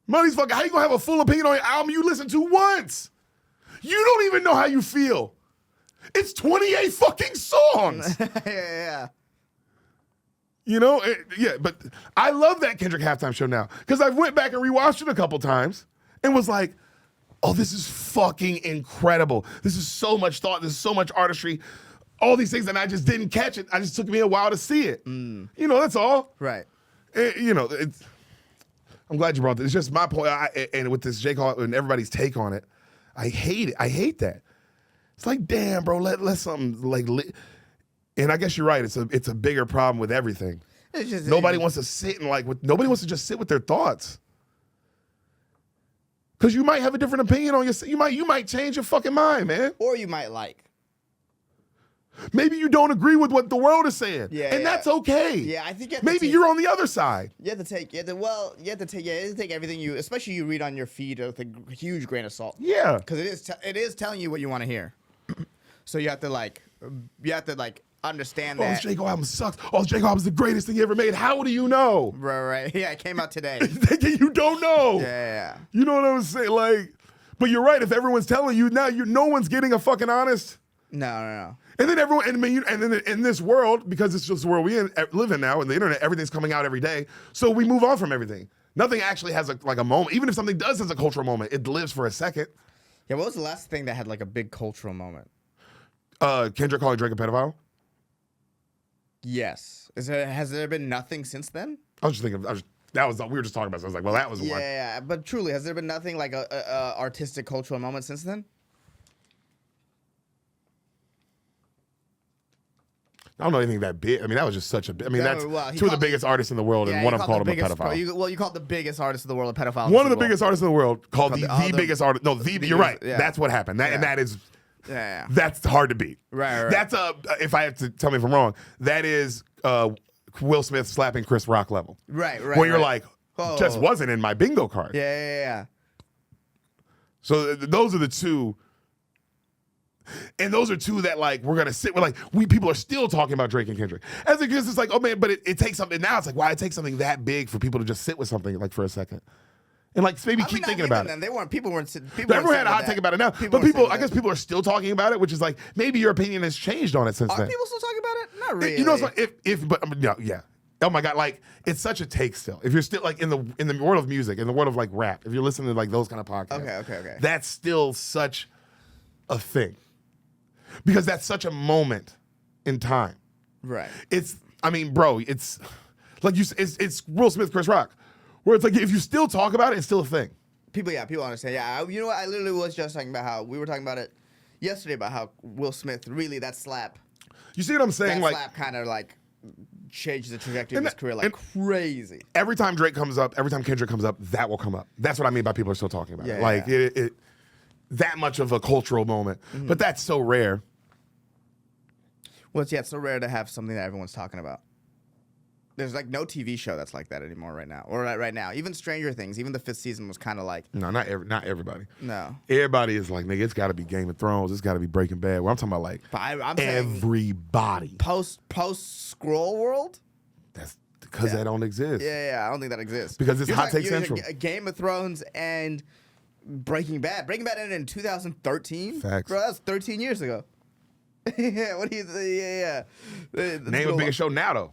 Money's fucking, how you gonna have a full opinion on your album you listen to once? You don't even know how you feel. It's 28 fucking songs. Yeah. You know, but I love that Kendrick halftime show now because I went back and rewatched it a couple times and was like, oh, this is fucking incredible. This is so much thought. This is so much artistry. All these things, and I just didn't catch it. I just took me a while to see it. You know, that's all. Right. You know, I'm glad you brought this. It's just my point. And with this J. Cole and everybody's take on it, I hate it. I hate that. It's like, damn, bro, let something and I guess you're right. It's a bigger problem with everything. It's just, Nobody wants to sit and nobody wants to just sit with their thoughts. Because you might have a different opinion on you might change your fucking mind, man. or you might like. Maybe you don't agree with what the world is saying. Yeah, and that's okay. Yeah, I think maybe you're on the other side. You have to take everything especially you read on your feed with a huge grain of salt. Yeah. Because it is telling you what you want to hear. So you have to understand Oh, that. this J. Cole album sucks. Oh, this J. Cole album's the greatest thing he ever made. How do you know? Right. Yeah, it came out today. You don't know. Yeah. You know what I'm saying? But you're right. If everyone's telling you now, no one's getting a fucking honest. No. And then everyone, and then in this world, because it's just the world we live in now, and the internet, everything's coming out every day. So we move on from everything. Nothing actually has a moment. Even if something does has a cultural moment, it lives for a second. Yeah. What was the last thing that had a big cultural moment? Kendrick calling Drake a pedophile. Yes. Has there been nothing since then? I was just thinking. We were just talking about. So I was like, well, that was one. Yeah. But truly, has there been nothing like a artistic cultural moment since then? I don't know anything that big. I mean, that was just such a. I mean, that's two of the biggest artists in the world, and one of them called him a pedophile. You called the biggest artist in the world a pedophile. One of the biggest artists in the world called the biggest artist. No, you're right. Yeah. That's what happened. And that is. Yeah. That's hard to beat. Right. That's if I have to tell me if I'm wrong, that is Will Smith slapping Chris Rock level. Right. Where you're like, just wasn't in my bingo card. Yeah. So those are the two. And those are two that we're gonna sit with people are still talking about Drake and Kendrick. As it is, it's like, oh man, but it takes something now. It's like, why it takes something that big for people to just sit with something for a second. And maybe keep thinking about it. Everyone had a hot take about it now. I guess people are still talking about it, which is maybe your opinion has changed on it since then. Are people still talking about it? Not really. You know, yeah. Oh my God, it's such a take still. If you're still in the world of music, in the world of rap, if you're listening to those kind of podcasts, okay. That's still such a thing. Because that's such a moment in time. Right. It's Will Smith, Chris Rock. Where it's like if you still talk about it, it's still a thing. People understand. Yeah, you know what? I literally was just talking about how we were talking about it yesterday about how Will Smith really that slap. You see what I'm saying? That Like slap kind of like changed the trajectory of his career like crazy. every time Drake comes up, every time Kendrick comes up, that will come up. That's what I mean by people are still talking about it. Like it that much of a cultural moment. But that's so rare. Well, it's so rare to have something that everyone's talking about. There's like no TV show that's like that anymore right now. Or right now. Even Stranger Things, even the 5th season was kind of like... No, not everybody. No. Everybody is like, nigga, it's got to be Game of Thrones. It's got to be Breaking Bad. Well, I'm talking about like I'm everybody. Post Scroll World? That's because that don't exist. Yeah, I don't think that exists. Because it's Hot Take Central. Game of Thrones and Breaking Bad. Breaking Bad ended in 2013? Facts. Bro, that's 13 years ago. Yeah, what do you think? Yeah. Name a bigger show now, though.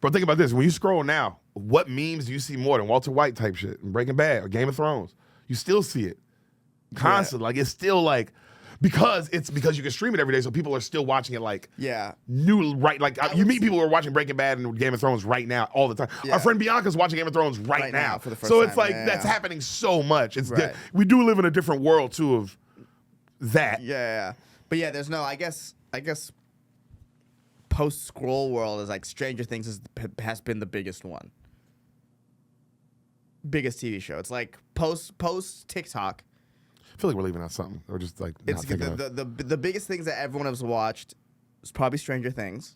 Bro, think about this. When you scroll now, what memes do you see more than Walter White type shit and Breaking Bad or Game of Thrones? You still see it constantly. Like it's still like because you can stream it every day, so people are still watching it. Like new right. Like you meet people who are watching Breaking Bad and Game of Thrones right now all the time. Yeah. Our friend Bianca's watching Game of Thrones right now for the first so time. It's like that's happening so much. It's right. We do live in a different world too of that. Yeah. But yeah, there's no. I guess. Post Scroll World is like Stranger Things has been the biggest one. Biggest TV show. It's like post TikTok. I feel like we're leaving out something. Or just like It's the biggest things that everyone has watched is probably Stranger Things.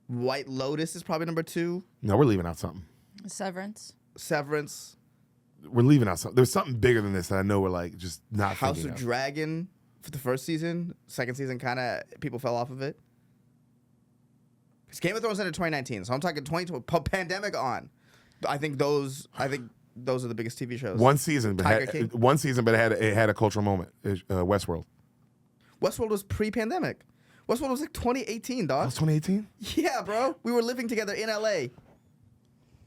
White Lotus is probably number 2. No, we're leaving out something. Severance. We're leaving out something. There's something bigger than this that I know we're like just not House thinking of Dragon for the first season. Second season kind of people fell off of it. Because Game of Thrones ended in 2019, so I'm talking 2020 pandemic on. I think those are the biggest TV shows. One season, but it had a cultural moment. Westworld. Westworld was pre-pandemic. Westworld was like 2018, dog. That was 2018? Yeah, bro. We were living together in LA.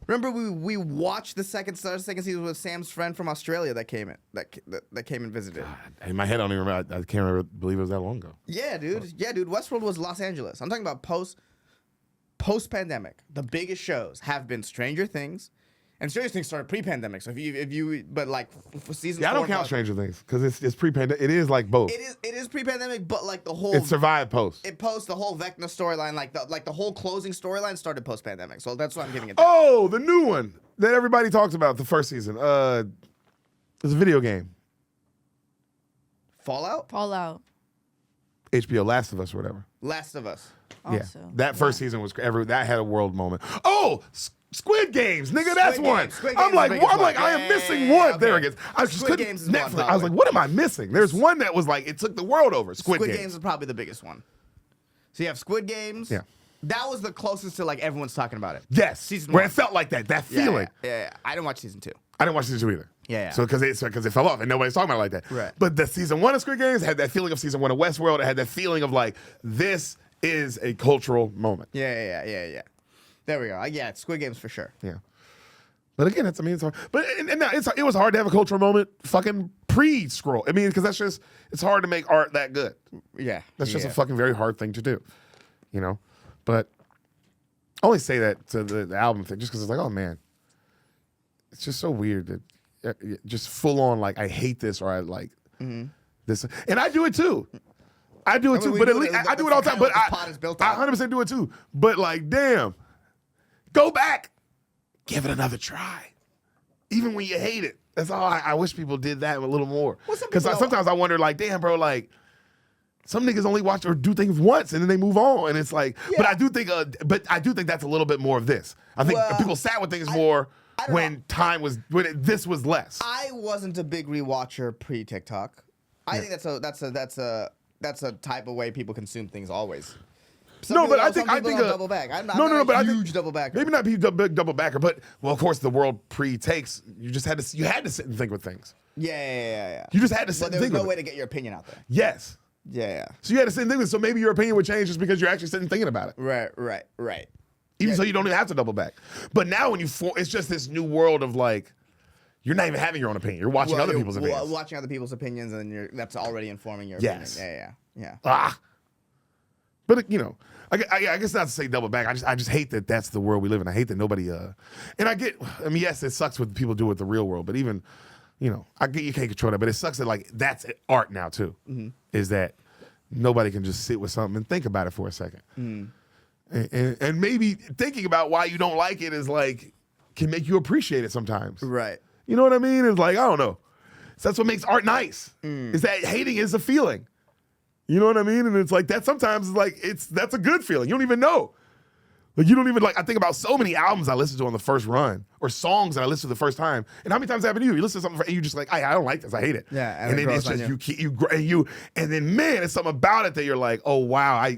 Remember we watched the second season with Sam's friend from Australia that came and visited. God, in my head, I don't even remember. I can't believe it was that long ago. Yeah, dude. Westworld was Los Angeles. I'm talking about post-pandemic. The biggest shows have been Stranger Things, and Stranger Things started pre-pandemic. So but like for season 4, I don't count Stranger Things because it's pre-pandemic. It is like both. It is pre-pandemic, but like the whole it survived post. It the whole Vecna storyline, like the whole closing storyline started post-pandemic. So that's what I'm giving it. Oh, the new one that everybody talks about, the first season. It's a video game. Fallout. HBO Last of Us or whatever. Last of Us. Also, yeah, that first season was that had a world moment. Oh, Squid Games, nigga, that's one. I'm like, I am missing one. Okay. There it is. I just Squid Games is Netflix. I was like, what am I missing? There's one that was like, it took the world over. Squid Games is probably the biggest one. So you have Squid Games. Yeah. That was the closest to like everyone's talking about it. Yes. Season where 1. it felt like that feeling. Yeah. I didn't watch season 2. I didn't watch season 2 either. Yeah. So because it fell off and nobody's talking about it like that. Right. But the season 1 of Squid Games had that feeling of season 1 of Westworld. It had that feeling of like, this is a cultural moment. Yeah. There we go. Yeah, Squid Games for sure. Yeah. But again, it's hard. But it was hard to have a cultural moment fucking pre-scroll. I mean, because it's hard to make art that good. Yeah. That's just a fucking very hard thing to do. You know? But I only say that to the album thing just because it's like, oh man. It's just so weird that just full on like I hate this or I like this. And I do it too. But at least I do it all the time. But I 100% do it too. But like, damn, go back, give it another try, even when you hate it. That's all. I wish people did that a little more. Because sometimes I wonder, like, damn, bro, like some niggas only watch or do things once and then they move on, and it's like. Yeah. But I do think that's a little bit more of this. I think people sat with things more when this was less. I wasn't a big rewatcher pre-TikTok. I think that's a type of way people consume things always. I think double back. I'm not a huge double backer. Maybe not be double backer, but well, of course, the world pre-takes. You had to sit and think with things. Yeah. You just had to sit and think. There was no way to get your opinion out there. Yes. Yeah. So you had to sit and think with it. So maybe your opinion would change just because you're actually sitting thinking about it. Right. Even so, you don't even have to double back. But now when it's just this new world of like. You're not even having your own opinion. You're watching other people's opinions. Watching other people's opinions, and that's already informing your opinion. Yeah. But I guess not to say double back. I just hate that that's the world we live in. I hate that nobody. And I mean, yes, it sucks what people do with the real world, but even, I get you can't control that. But it sucks that like that's art now too. Is that nobody can just sit with something and think about it for a second, and maybe thinking about why you don't like it is like can make you appreciate it sometimes. Right. You know what I mean? It's like I don't know. So that's what makes art nice. Is that hating is a feeling. You know what I mean? And it's like that sometimes is like that's a good feeling. You don't even know. Like you don't even like I think about so many albums I listened to on the first run or songs that I listened to the first time. And how many times happened to you? You listen to something and you just like, I don't like this. I hate it. Yeah. And then it's just and then man, it's something about it that you're like, oh wow,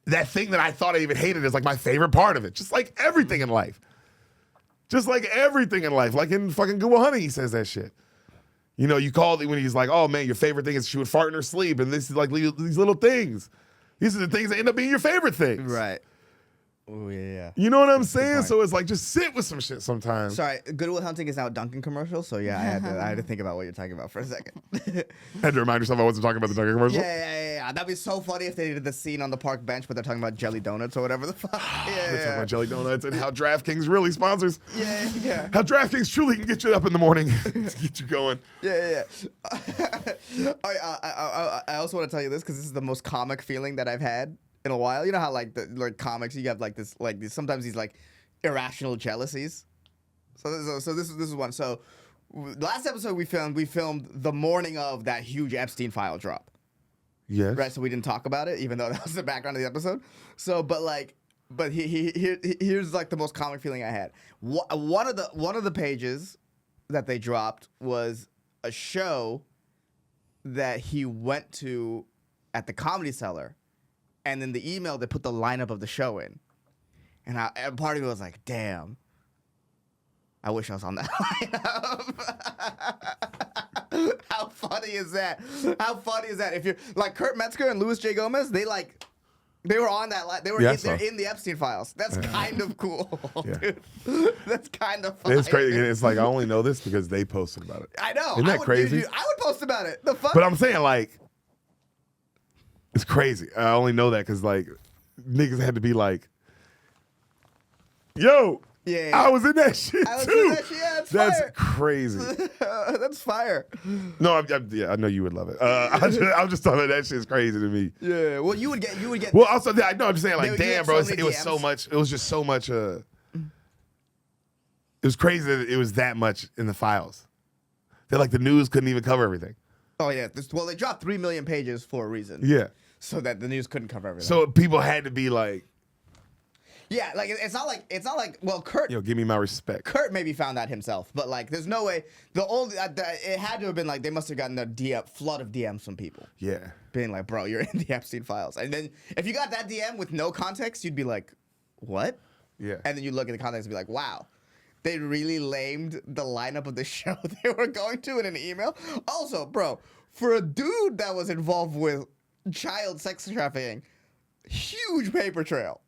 that thing that I thought I even hated is like my favorite part of it. Just like everything in life. Just like everything in life. Like in fucking Good Will Hunting, he says that shit. You call it when he's like, oh man, your favorite thing is she would fart in her sleep. And this is like these little things. These are the things that end up being your favorite things. Right. Oh, yeah. You know what I'm saying? So it's like, just sit with some shit sometimes. Sorry, Good Will Hunting is now a Dunkin' commercial, so yeah, I had to think about what you're talking about for a second. Had to remind yourself I wasn't talking about the Dunkin' commercial? Yeah. That'd be so funny if they did the scene on the park bench, but they're talking about jelly donuts or whatever the fuck. They're talking about jelly donuts and how DraftKings really sponsors. Yeah. How DraftKings truly can get you up in the morning to get you going. Yeah. I also want to tell you this because this is the most comic feeling that I've had in a while. You know how like comics you have like this sometimes these like irrational jealousies. So this is one. So last episode we filmed the morning of that huge Epstein file drop. Yes. Right. So we didn't talk about it, even though that was the background of the episode. So but here's like the most comic feeling I had. One of the pages that they dropped was a show that he went to at the Comedy Cellar. And in the email, they put the lineup of the show in. And part of me was like, damn, I wish I was on that lineup. How funny is that? If you're like Kurt Metzger and Louis J. Gomez, they were on that line. They're in the Epstein files. That's kind of cool, dude. That's kind of funny. It's crazy. It's like, I only know this because they posted about it. I know. Isn't that crazy? I would post about it. The fuck? But I'm saying, like, it's crazy. I only know that because, like, niggas had to be like, yo, I was in that shit, too. That's crazy. That's fire. No, I know you would love it. I'm just talking about that shit's crazy to me. Yeah, well, you would get. Well, also, I know, I'm just saying, like, damn, bro, so it was so much. It was just so much. It was crazy that it was that much in the files. That, like, the news couldn't even cover everything. Oh, yeah. Well, they dropped 3 million pages for a reason. Yeah. So that the news couldn't cover everything. So people had to be like, yeah, like it's not like well, Kurt. Yo, give me my respect. Kurt maybe found that himself, but like, there's no way. It had to have been like they must have gotten a flood of DMs from people. Yeah. Being like, bro, you're in the Epstein files, and then if you got that DM with no context, you'd be like, what? Yeah. And then you look at the context and be like, wow. They really lamed the lineup of the show they were going to in an email. Also, bro, for a dude that was involved with child sex trafficking, huge paper trail.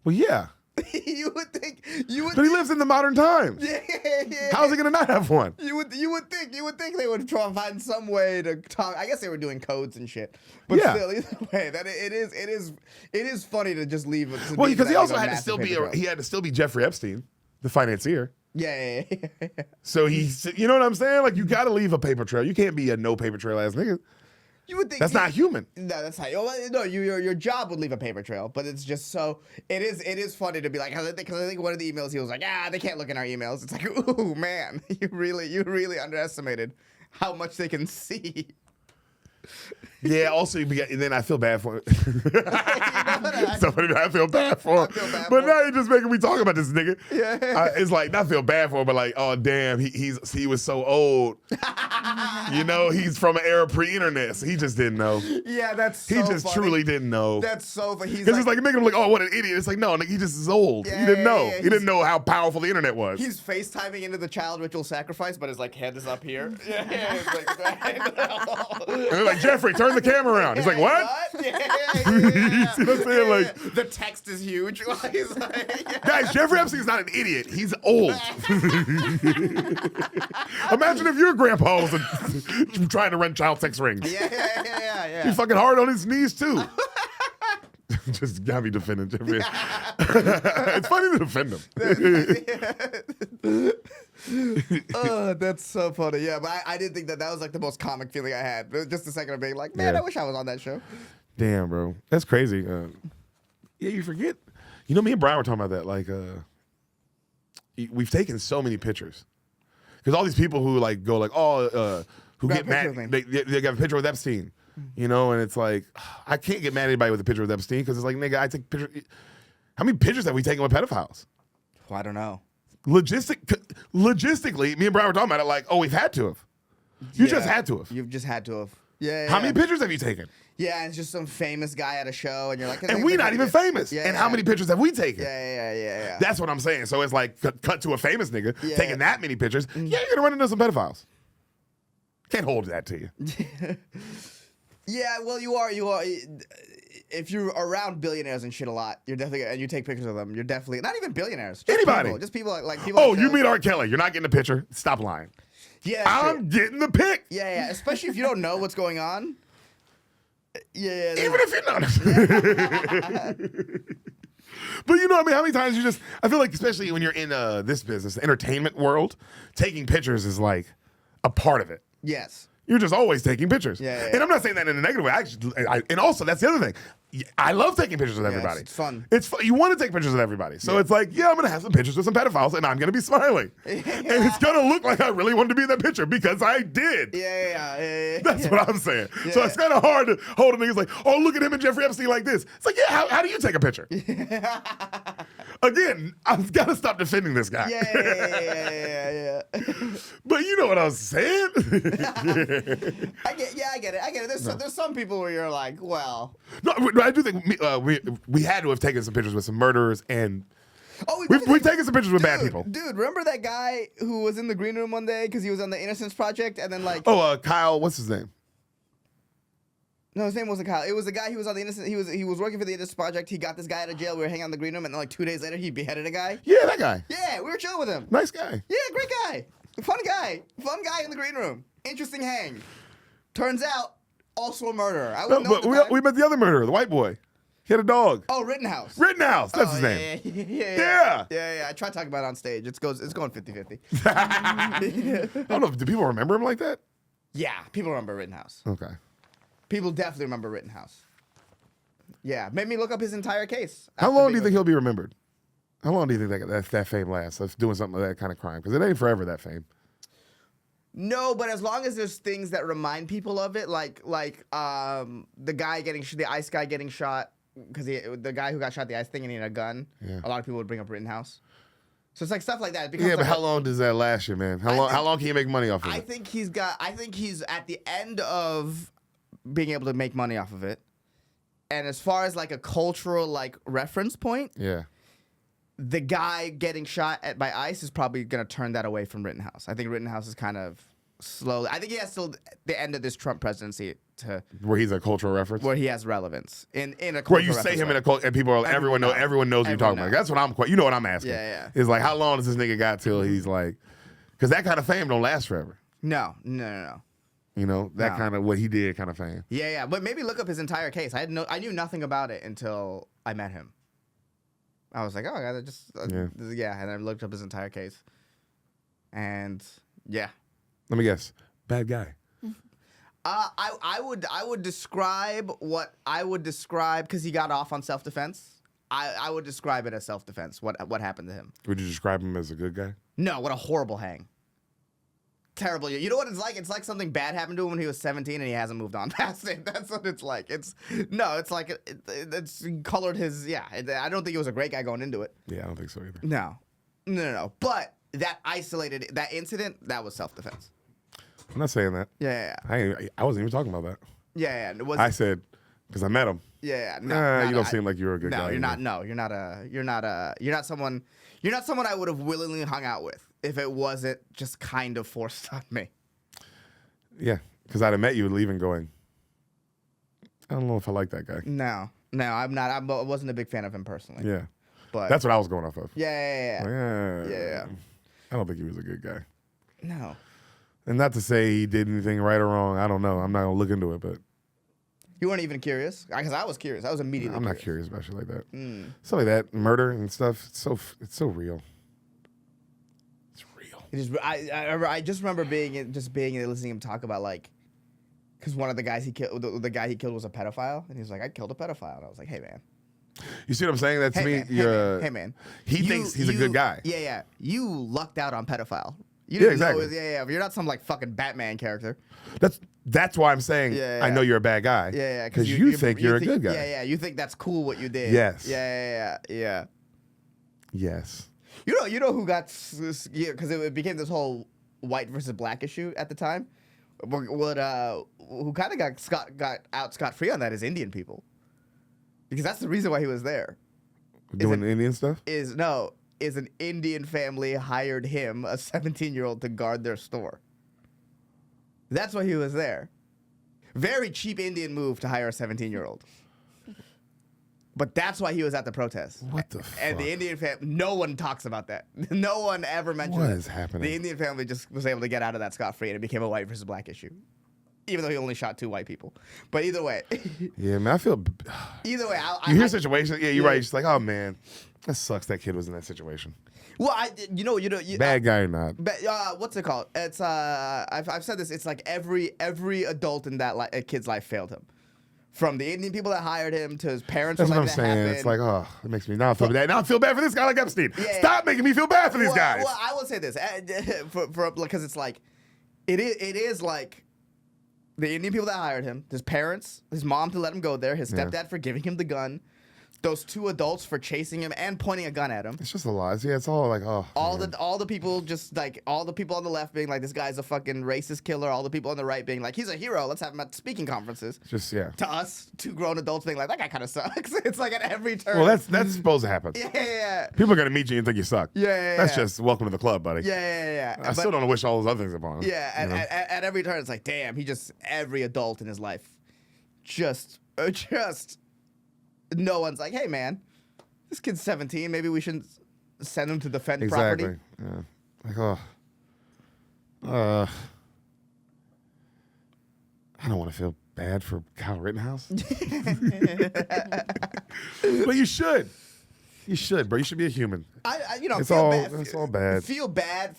Well, yeah. you would think. But he lives in the modern times. Yeah. How's he gonna not have one? You would think they would try and find some way to talk. I guess they were doing codes and shit. But still, either way, that it is funny to just leave. Well, because he also had to still be Jeffrey Epstein, the financier. Yeah. So you know what I'm saying? Like, you got to leave a paper trail. You can't be a no paper trail ass nigga. You would think that's not human. No, that's not. No, your job would leave a paper trail, but it's just so. It is funny to be like, because I think one of the emails he was like, they can't look in our emails. It's like, ooh man, you really underestimated how much they can see. Yeah. Also, and then I feel bad for him. Somebody that I feel bad for. But now you're just making me talk about this nigga. Yeah. It's like not feel bad for him, but like, oh damn, he was so old. He's from an era pre-internet, so he just didn't know. Yeah, that's so he just funny. Truly didn't know. That's so funny. Because it's like making him look, oh, what an idiot. It's like, no, he just is old. Yeah, he didn't know. Yeah, he didn't know how powerful the internet was. He's FaceTiming into the child ritual sacrifice, but his like head is up here. Yeah, it's like, and they're like, Jeffrey, turn the camera around. He's like, what? Yeah. You see what I'm saying? Like, the text is huge. He's like, guys, Jeffrey Epstein's not an idiot. He's old. Imagine if your grandpa was trying to rent child sex rings. Yeah. He's fucking hard on his knees too. Just got me defending Jeffrey. It's funny to defend him. Oh, that's so funny. Yeah, but I did think that was like the most comic feeling I had. Just a second of being like, man, Yeah. I wish I was on that show. Damn, bro. That's crazy. Yeah, you forget. You know, me and Brian were talking about that. Like, we've taken so many pictures. Because all these people who like go like, who Grab get a picture mad, with me. they got a picture with Epstein. You know, and it's like, I can't get mad at anybody with a picture with Epstein because it's like, nigga, I take pictures. How many pictures have we taken with pedophiles? Well, I don't know. Logistically, me and Brian were talking about it like, we've had to have. You just had to have. You've just had to have. Yeah. How many pictures have you taken? Yeah, and it's just some famous guy at a show, and you're like, And we're not even famous. Yeah, and how many pictures have we taken? Yeah. That's what I'm saying. So it's like, cut to a famous nigga Yeah. taking that many pictures. Mm-hmm. Yeah, you're going to run into some pedophiles. Can't hold that to you. Yeah, well, you are. If you're around billionaires and shit a lot, you're definitely, and you take pictures of them, you're definitely not even billionaires. Just Anybody. people, just people like people. Oh, like you Joe. mean R. Kelly. You're not getting a picture. Stop lying. Yeah, that's I'm true. getting the pic. Yeah. Especially if you don't know what's going on. Yeah. Even if you're not. But you know what I mean? How many times I feel like, especially when you're in this business, the entertainment world, taking pictures is like a part of it. Yes. You're just always taking pictures. Yeah. And I'm not saying that in a negative way. And also, that's the other thing. I love taking pictures with everybody. It's fun. It's fun. You want to take pictures with everybody. So it's like, yeah, I'm going to have some pictures with some pedophiles, and I'm going to be smiling. And it's going to look like I really wanted to be in that picture because I did. Yeah. That's what I'm saying. So it's kind of hard to hold a nigga's like, oh, look at him and Jeffrey Epstein like this. It's like, yeah, how do you take a picture? Again, I've got to stop defending this guy. Yeah. But you know what I was saying? I get it. There's some people where you're like, well. No, I do think we had to have taken some pictures with some murderers, and Oh, we've taken some pictures with bad people. Dude, remember that guy who was in the green room one day because he was on the Innocence Project, and then like. Oh, Kyle, what's his name? No, his name wasn't Kyle. It was the guy who was on the Innocence. He was working for the Innocence Project. He got this guy out of jail. We were hanging out in the green room, and then like 2 days later, he beheaded a guy. Yeah, that guy. Yeah, we were chilling with him. Nice guy. Yeah, great guy. Fun guy in the green room. Interesting hang. Turns out, also a murderer. I No, wouldn't know but at the we time. met the other murderer, the white boy. He had a dog. Oh, Rittenhouse. Rittenhouse, that's his name. Yeah. I tried talking about it on stage. It's going 50-50. I don't know. Do people remember him like that? Yeah, people remember Rittenhouse. Okay. People definitely remember Rittenhouse. Yeah, made me look up his entire case. How long do you think he'll be remembered? How long do you think that fame lasts of doing something like that kind of crime? Because it ain't forever, that fame. No, but as long as there's things that remind people of it, like the guy the ice guy getting shot, because the guy who got shot the ice thing and he had a gun. Yeah. A lot of people would bring up Rittenhouse. So it's like stuff like that. It becomes Yeah, but like how long does that last you, man? How long can you make money off of I it? think he's at the end of being able to make money off of it. And as far as like a cultural like reference point, Yeah. the guy getting shot by ICE is probably going to turn that away from Rittenhouse. I think Rittenhouse is kind of slowly. I think he has till the end of this Trump presidency Where he's a cultural reference? where he has relevance in a cultural Where you say reference him way. in a cult, and everyone knows what you're Everyone talking about. knows. That's what you know what I'm asking. Yeah. It's like, how long does this nigga got till he's like, because that kind of fame don't last forever. No. You know, that No. kind of what he did kind of fame. Yeah. But maybe look up his entire case. I knew nothing about it until I met him. I was like, oh, I gotta just yeah. And I looked up his entire case. And yeah. Let me guess. Bad guy. I would describe because he got off on self-defense. I would describe it as self-defense. What happened to him? Would you describe him as a good guy? No, what a horrible hang. Terrible. You know what it's like? It's like something bad happened to him when he was 17 and he hasn't moved on past it. That's what it's like. It's like it's colored his. Yeah, I don't think he was a great guy going into it. Yeah, I don't think so either. No. But that incident, that was self-defense. I'm not saying that. Yeah. I wasn't even talking about that. Yeah. It was. I said, because I met him. Yeah. You don't seem like you're a good guy. No, you're not. No, you're not someone I would have willingly hung out with if it wasn't just kind of forced on me. Yeah, because I'd have met you leaving going, I don't know if I like that guy. No, I'm not. I wasn't a big fan of him personally. Yeah. But That's what I was going off of. Yeah. Yeah. I don't think he was a good guy. No. And not to say he did anything right or wrong. I don't know. I'm not going to look into it, but You weren't even curious? Because I was curious. I was immediately I'm not curious. curious about shit like that. Stuff like that, murder and stuff. It's so real. It's real. I just remember being listening to him talk about like, because one of the guys he killed, the guy he killed was a pedophile, and he was like, I killed a pedophile, and I was like, hey man. You see what I'm saying? That to Hey, me, man, you're, hey man. He thinks he's a good guy. Yeah. You lucked out on pedophile. You Yeah, didn't know exactly. But you're not some like fucking Batman character. That's why I'm saying I know you're a bad guy. Yeah. Because you think you're a good guy. Yeah. You think that's cool what you did. Yes. Yeah. Yes. You know who got because it became this whole white versus black issue at the time. Who kind of got out scot-free on that is Indian people, because that's the reason why he was there. Doing Indian stuff? Is an Indian family hired him, a 17-year-old, to guard their store. That's why he was there. Very cheap Indian move to hire a 17-year-old. But that's why he was at the protest. What the fuck? And the Indian family, no one talks about that. No one ever mentions What it. is happening? The Indian family just was able to get out of that scot-free, and it became a white versus black issue. Even though he only shot 2 white people. But either way. Yeah, man, I feel... Either way. You hear situations? Yeah, you're right. It's like, oh, man, that sucks that kid was in that situation. Well, Bad guy or not. What's it called? It's I've said this. It's like every adult in that kid's life failed him, from the Indian people that hired him to his parents. That's what I'm that saying. happened. It's like, oh, it makes me now I feel bad. Now I feel bad for this guy like Epstein. Yeah. Stop making me feel bad for these guys. Well, I will say this because it's like it is like the Indian people that hired him, his parents, his mom to let him go there, his stepdad for giving him the gun, those 2 adults for chasing him and pointing a gun at him. It's just a lot. Yeah, it's all like, oh. All man. the people just like all the people on the left being like, this guy's a fucking racist killer. All the people on the right being like, he's a hero. Let's have him at speaking conferences. Just, yeah. To us, 2 grown adults being like, that guy kind of sucks. It's like at every turn. Well, that's supposed to happen. Yeah. People are going to meet you and think you suck. Yeah. That's just welcome to the club, buddy. Yeah. I still don't wish all those other things upon him. Yeah, at every turn, it's like, damn, every adult in his life, just, no one's like, hey, man, this kid's 17. Maybe we shouldn't send him to defend property. Yeah. Like, oh. I don't want to feel bad for Kyle Rittenhouse. But you should. You should, bro. You should be a human. It's all bad. Feel bad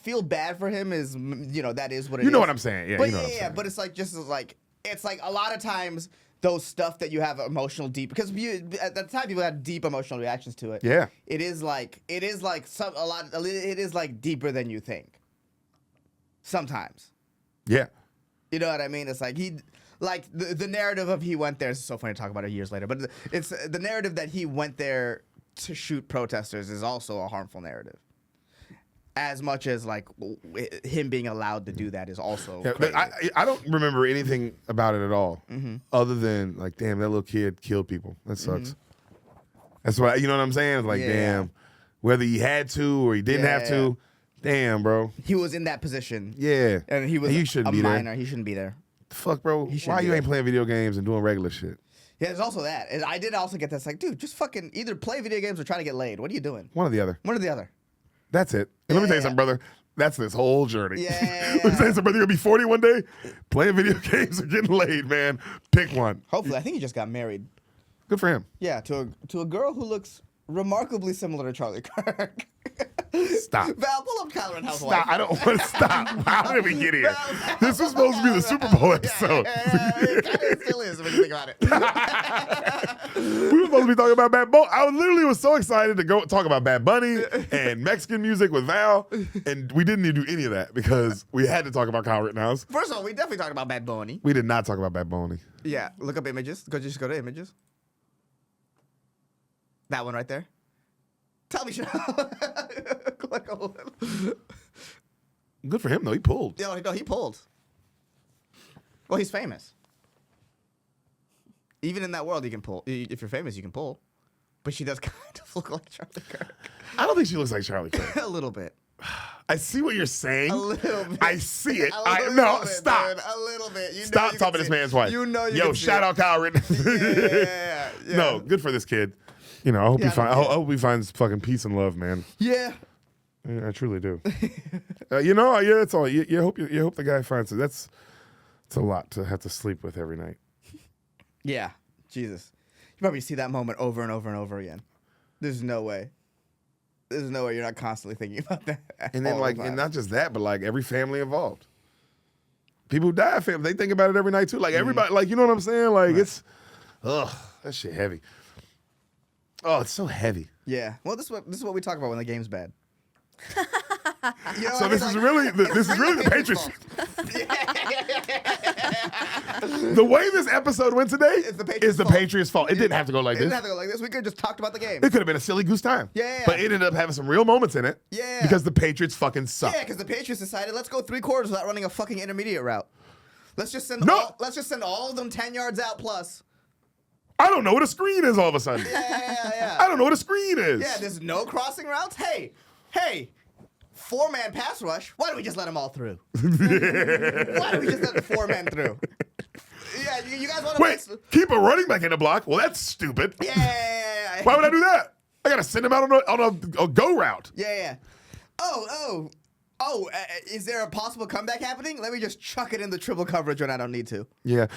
for him is, that is what it is. You know what I'm saying? Yeah, but you know what I'm saying. But it's like it's like a lot of times those stuff that you have emotional deep, because at the time people had deep emotional reactions to it. Yeah. It is like deeper than you think. Sometimes. Yeah. You know what I mean? It's like the narrative of he went there. It's so funny to talk about it years later, but it's the narrative that he went there to shoot protesters is also a harmful narrative. As much as like him being allowed to do that is also crazy. But I don't remember anything about it at all, other than like, damn, that little kid killed people. That sucks. That's why, you know what I'm saying? It's like, damn, whether he had to or he didn't have to, damn, bro. He was in that position. Yeah, and he was a minor. There. He shouldn't be there. The fuck, bro? Why you ain't playing video games and doing regular shit? Yeah, there's also that. And I did also get this, like, dude, just fucking either play video games or try to get laid. What are you doing? One or the other. One or the other. That's it. And let me tell you something, brother. That's this whole journey. Yeah. Let me tell you something, brother. You're going to be 40 one day, playing video games or getting laid, man. Pick one. Hopefully. I think he just got married. Good for him. Yeah, to a girl who looks remarkably similar to Charlie Kirk. Stop. Val, pull up Kyle Rittenhouse. Stop. I don't want to stop. How did we get here? This was supposed to be the Super Bowl episode. It kind of still is when you think about it. We were supposed to be talking about Bad Bunny. I literally was so excited to go talk about Bad Bunny and Mexican music with Val, and we didn't even do any of that because we had to talk about Kyle Rittenhouse. First of all, we definitely talked about Bad Bunny. We did not talk about Bad Bunny. Yeah, look up images. Just go to images. That one right there. Tell me, click on him. Good for him, though. He pulled. No, he pulled. Well, he's famous. Even in that world, you can pull. If you're famous, you can pull. But she does kind of look like Charlie Kirk. I don't think she looks like Charlie Kirk. A little bit. I see what you're saying. A little bit. I see it. No, stop. Dude, a little bit. Stop talking to this man's wife. You know you Yo, can shout out Kyle Rittenhouse. Yeah. No, good for this kid. You know, I hope I hope he finds fucking peace and love, man. Yeah. I truly do. Yeah, that's all. You hope the guy finds it. It's a lot to have to sleep with every night. Yeah, Jesus. You probably see that moment over and over and over again. There's no way. There's no way you're not constantly thinking about that. And then all like, the and time. not just that, but like every family involved. People who die, family, they think about it every night too. Like everybody, like, you know what I'm saying? Like it's, ugh, that shit heavy. Oh, it's so heavy. Yeah. Well, this is what we talk about when the game's bad. You know So what this I is mean? really the Patriots. The way this episode went today is the Patriots' fault. It didn't have to go like It this. didn't have to go like this. We could have just talked about the game. It could have been a silly goose time. Yeah. But it ended up having some real moments in it. Yeah. Because the Patriots fucking suck. Yeah, because the Patriots decided, let's go 3 quarters without running a fucking intermediate route. Let's just send all of them 10 yards out plus. I don't know what a screen is all of a sudden. Yeah. I don't know what a screen is. Yeah, there's no crossing routes. Hey, 4-man pass rush. Why don't we just let them all through? Why don't we just let the 4-man through? Yeah, you guys want to Wait, keep a running back in the block? Well, that's stupid. Yeah. Why would I do that? I got to send him out on a go route. Yeah. Oh, is there a possible comeback happening? Let me just chuck it in the triple coverage when I don't need to. Yeah.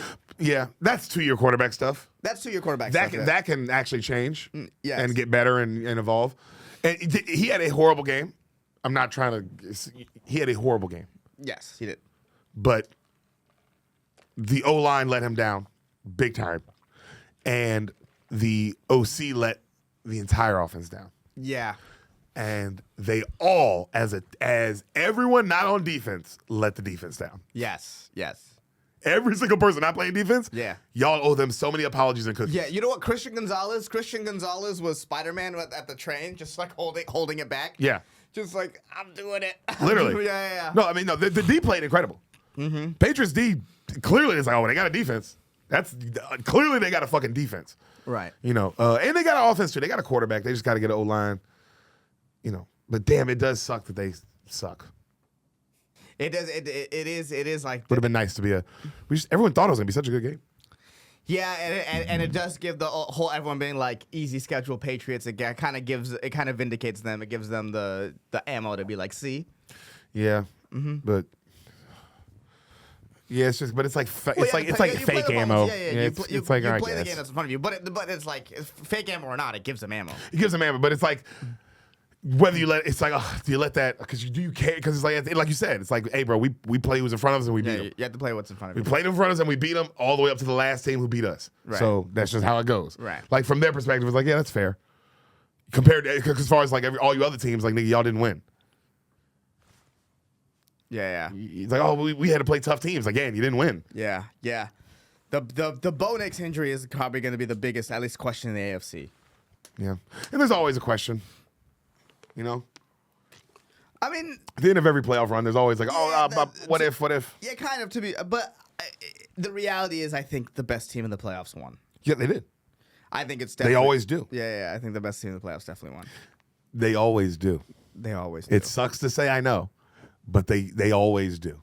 That's 2-year quarterback stuff. That's 2-year quarterback That stuff. that can actually change yes. and get better and evolve. And he had a horrible game. I'm not trying to. He had a horrible game. Yes, he did. But the O-line let him down big time. And the OC let the entire offense down. Yeah. And they all, as everyone not on defense, let the defense down. Yes. Every single person not playing defense, Yeah. y'all owe them so many apologies and cookies. Yeah, you know what? Christian Gonzalez was Spider-Man at the train, just like holding it back. Yeah. Just like, I'm doing it. Literally. Yeah. No, I mean, no, the D played incredible. Mm-hmm. Patriots D, clearly it's like, oh, they got a defense. That's clearly they got a fucking defense. Right. You know, and they got an offense too. They got a quarterback. They just got to get an O-line. You know, but damn, it does suck that they suck. It does. It is like. Would have been nice to be everyone thought it was gonna be such a good game. Yeah, and it does give the whole everyone being like easy schedule Patriots. It kind of vindicates them. It gives them the ammo to be like, see. Yeah, but yeah, it's just, but it's like it's like fake ammo. Yeah. It's like, you all right, play the guys. game that's in front of you, but it's like fake ammo or not, it gives them ammo. It gives them ammo, but it's like whether you let it's like, oh, do you let that because you care because it's like you said, it's like, hey, bro, we play who's in front of us and we beat them. You have to play what's in front of We you. played in front of us and we beat them all the way up to the last team who beat us. Right. So that's just how it goes. Right. Like from their perspective, it's like, yeah, that's fair. Compared to as far as like all you other teams, like nigga, y'all didn't win. Yeah. It's like, oh, we had to play tough teams. Again, you didn't win. Yeah. The Bo Nix injury is probably going to be the biggest, at least, question in the AFC. Yeah. And there's always a question. You know? I mean, At the end of every playoff run, there's always like, what if? yeah, kind of to be, but the reality is, I think the best team in the playoffs won. Yeah, they did. I think it's They definitely. always do. Yeah. I think the best team in the playoffs definitely won. They always do. They always do. It sucks to say, I know, but they always do.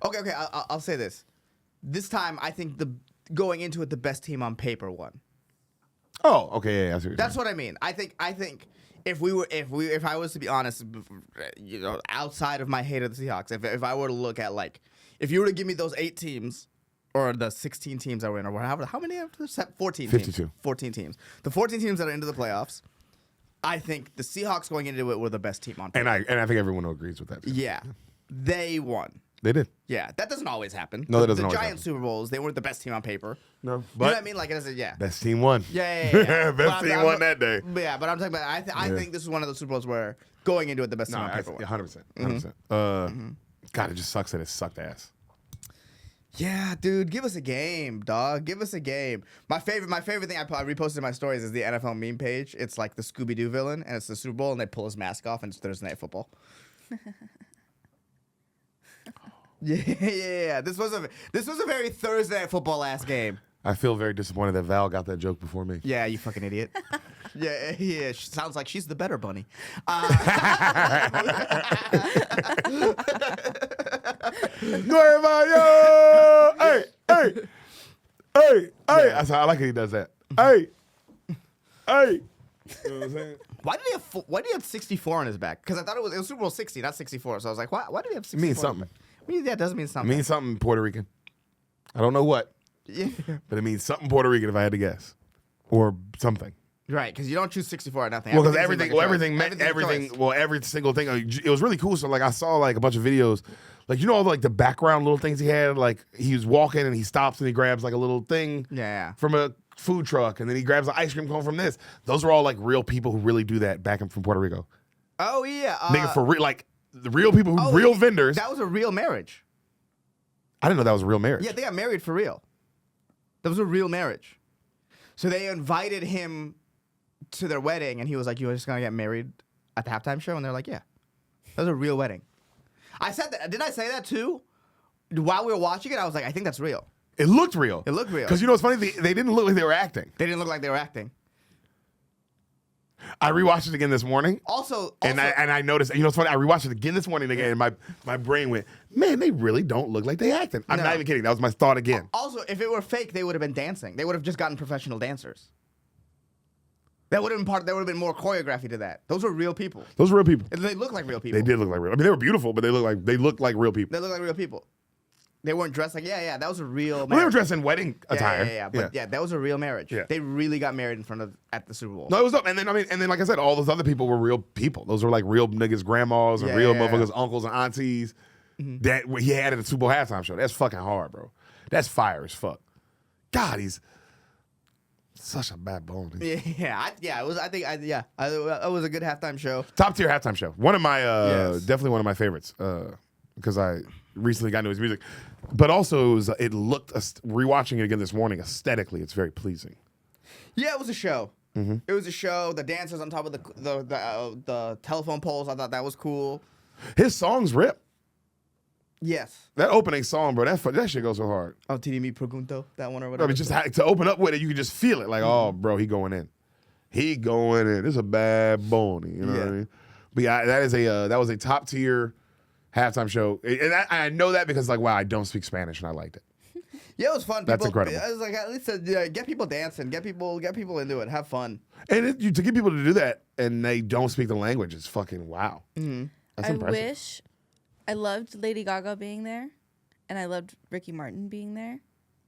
Okay. I'll say this. This time, I think going into it, the best team on paper won. Oh, okay, yeah, I see what you're That's saying. what I mean. I think if I was to be honest, you know, outside of my hate of the Seahawks, if I were to look at like, if you were to give me those 8 teams or the 16 teams that were in, or whatever, how many? 14 52. teams. 14 teams. The 14 teams that are into the playoffs. I think the Seahawks going into it were the best team on paper. And I think everyone agrees with that. Too. Yeah, they won. They did. Yeah, that doesn't always happen. No, that doesn't The always Giants happen. Super Bowls, they weren't the best team on paper. No, You know but what I mean? Like, yeah. best team won. Yeah. Best team won that day. Yeah, but I'm talking about. I think this is one of those Super Bowls where going into it, the best team on paper won. 100%. 100%. God, it just sucks that it sucked ass. Yeah, dude, give us a game, dog. Give us a game. My favorite thing I reposted in my stories is the NFL meme page. It's like the Scooby-Doo villain, and it's the Super Bowl, and they pull his mask off, and it's Thursday Night Football. Yeah. This was a very Thursday Night Football last game. I feel very disappointed that Val got that joke before me. Yeah, you fucking idiot. Yeah. She sounds like she's the better bunny. Nueva York! Hey! Yeah. I like how he does that. Hey! You know what I'm saying? Why did he have 64 on his back? Because I thought it was Super Bowl 60, not 64. So I was like, why did he have 64? It means something. Yeah, it does mean It something. means something Puerto Rican. I don't know what. Yeah. But it means something Puerto Rican if I had to guess, or something. Right, because you don't choose 64 or nothing. Well, because Everything's like a everything choice. meant Everything's a everything. choice. Well, every single thing. It was really cool. So like I saw like a bunch of videos, like all like the background little things he had. Like he was walking and he stops and he grabs like a little thing Yeah. from a food truck, and then he grabs an ice cream cone from this. Those are all like real people who really do that back from Puerto Rico. Oh yeah. Nigga, for real, like the real people who real vendors. That was a real marriage. I didn't know that was a real marriage. Yeah, they got married for real. That was a real marriage. So they invited him to their wedding, and he was like, "You are just gonna get married at the halftime show?" And they're like, "Yeah." That was a real wedding. I said that. Didn't I say that too? While we were watching it, I was like, "I think that's real." It looked real. It looked real. Because what's funny? They didn't look like they were acting. They didn't look like they were acting. I rewatched it again this morning. Also, And I noticed, what's funny? I rewatched it again this morning again, and my brain went, man, they really don't look like they acting. I'm No. not even kidding. That was my thought again. Also, if it were fake, they would have been dancing. They would have just gotten professional dancers. That would have been part. There would have been more choreography to that. Those were real people. Those were real people. And they look like real people. They did look like real. I mean, they were beautiful, but they looked like real people. They look like real people. They weren't dressed like that was a real marriage. Well, they were dressed in wedding attire. Yeah. But that was a real marriage. Yeah. They really got married in front of at the Super Bowl. No, it was up. And then like I said, all those other people were real people. Those were like real niggas, grandmas, and real motherfuckers, uncles and aunties. That he had at the Super Bowl halftime show. That's fucking hard, bro. That's fire as fuck. God, he's such a bad bone. It was. It was a good halftime show. Top tier halftime show. One of my definitely one of my favorites because I recently got into his music, but also it looked rewatching it again this morning. Aesthetically, it's very pleasing. Yeah, it was a show. Mm-hmm. It was a show. The dancers on top of the telephone poles. I thought that was cool. His songs rip. Yes. That opening song, bro, that shit goes so hard. Oh, TD Me Pregunto, that one or I whatever. mean, just to open up with it, you can just feel it. Like, oh, bro, he going in. He going in. It's a bad bony. You know what I mean? But yeah, that was a top tier halftime show, and I know that because like, wow, I don't speak Spanish and I liked it. Yeah, it was fun. That's incredible. I was like, at least get people dancing, get people into it, have fun. And to get people to do that and they don't speak the language is fucking wow. Mm-hmm. That's impressive. I loved Lady Gaga being there, and I loved Ricky Martin being there.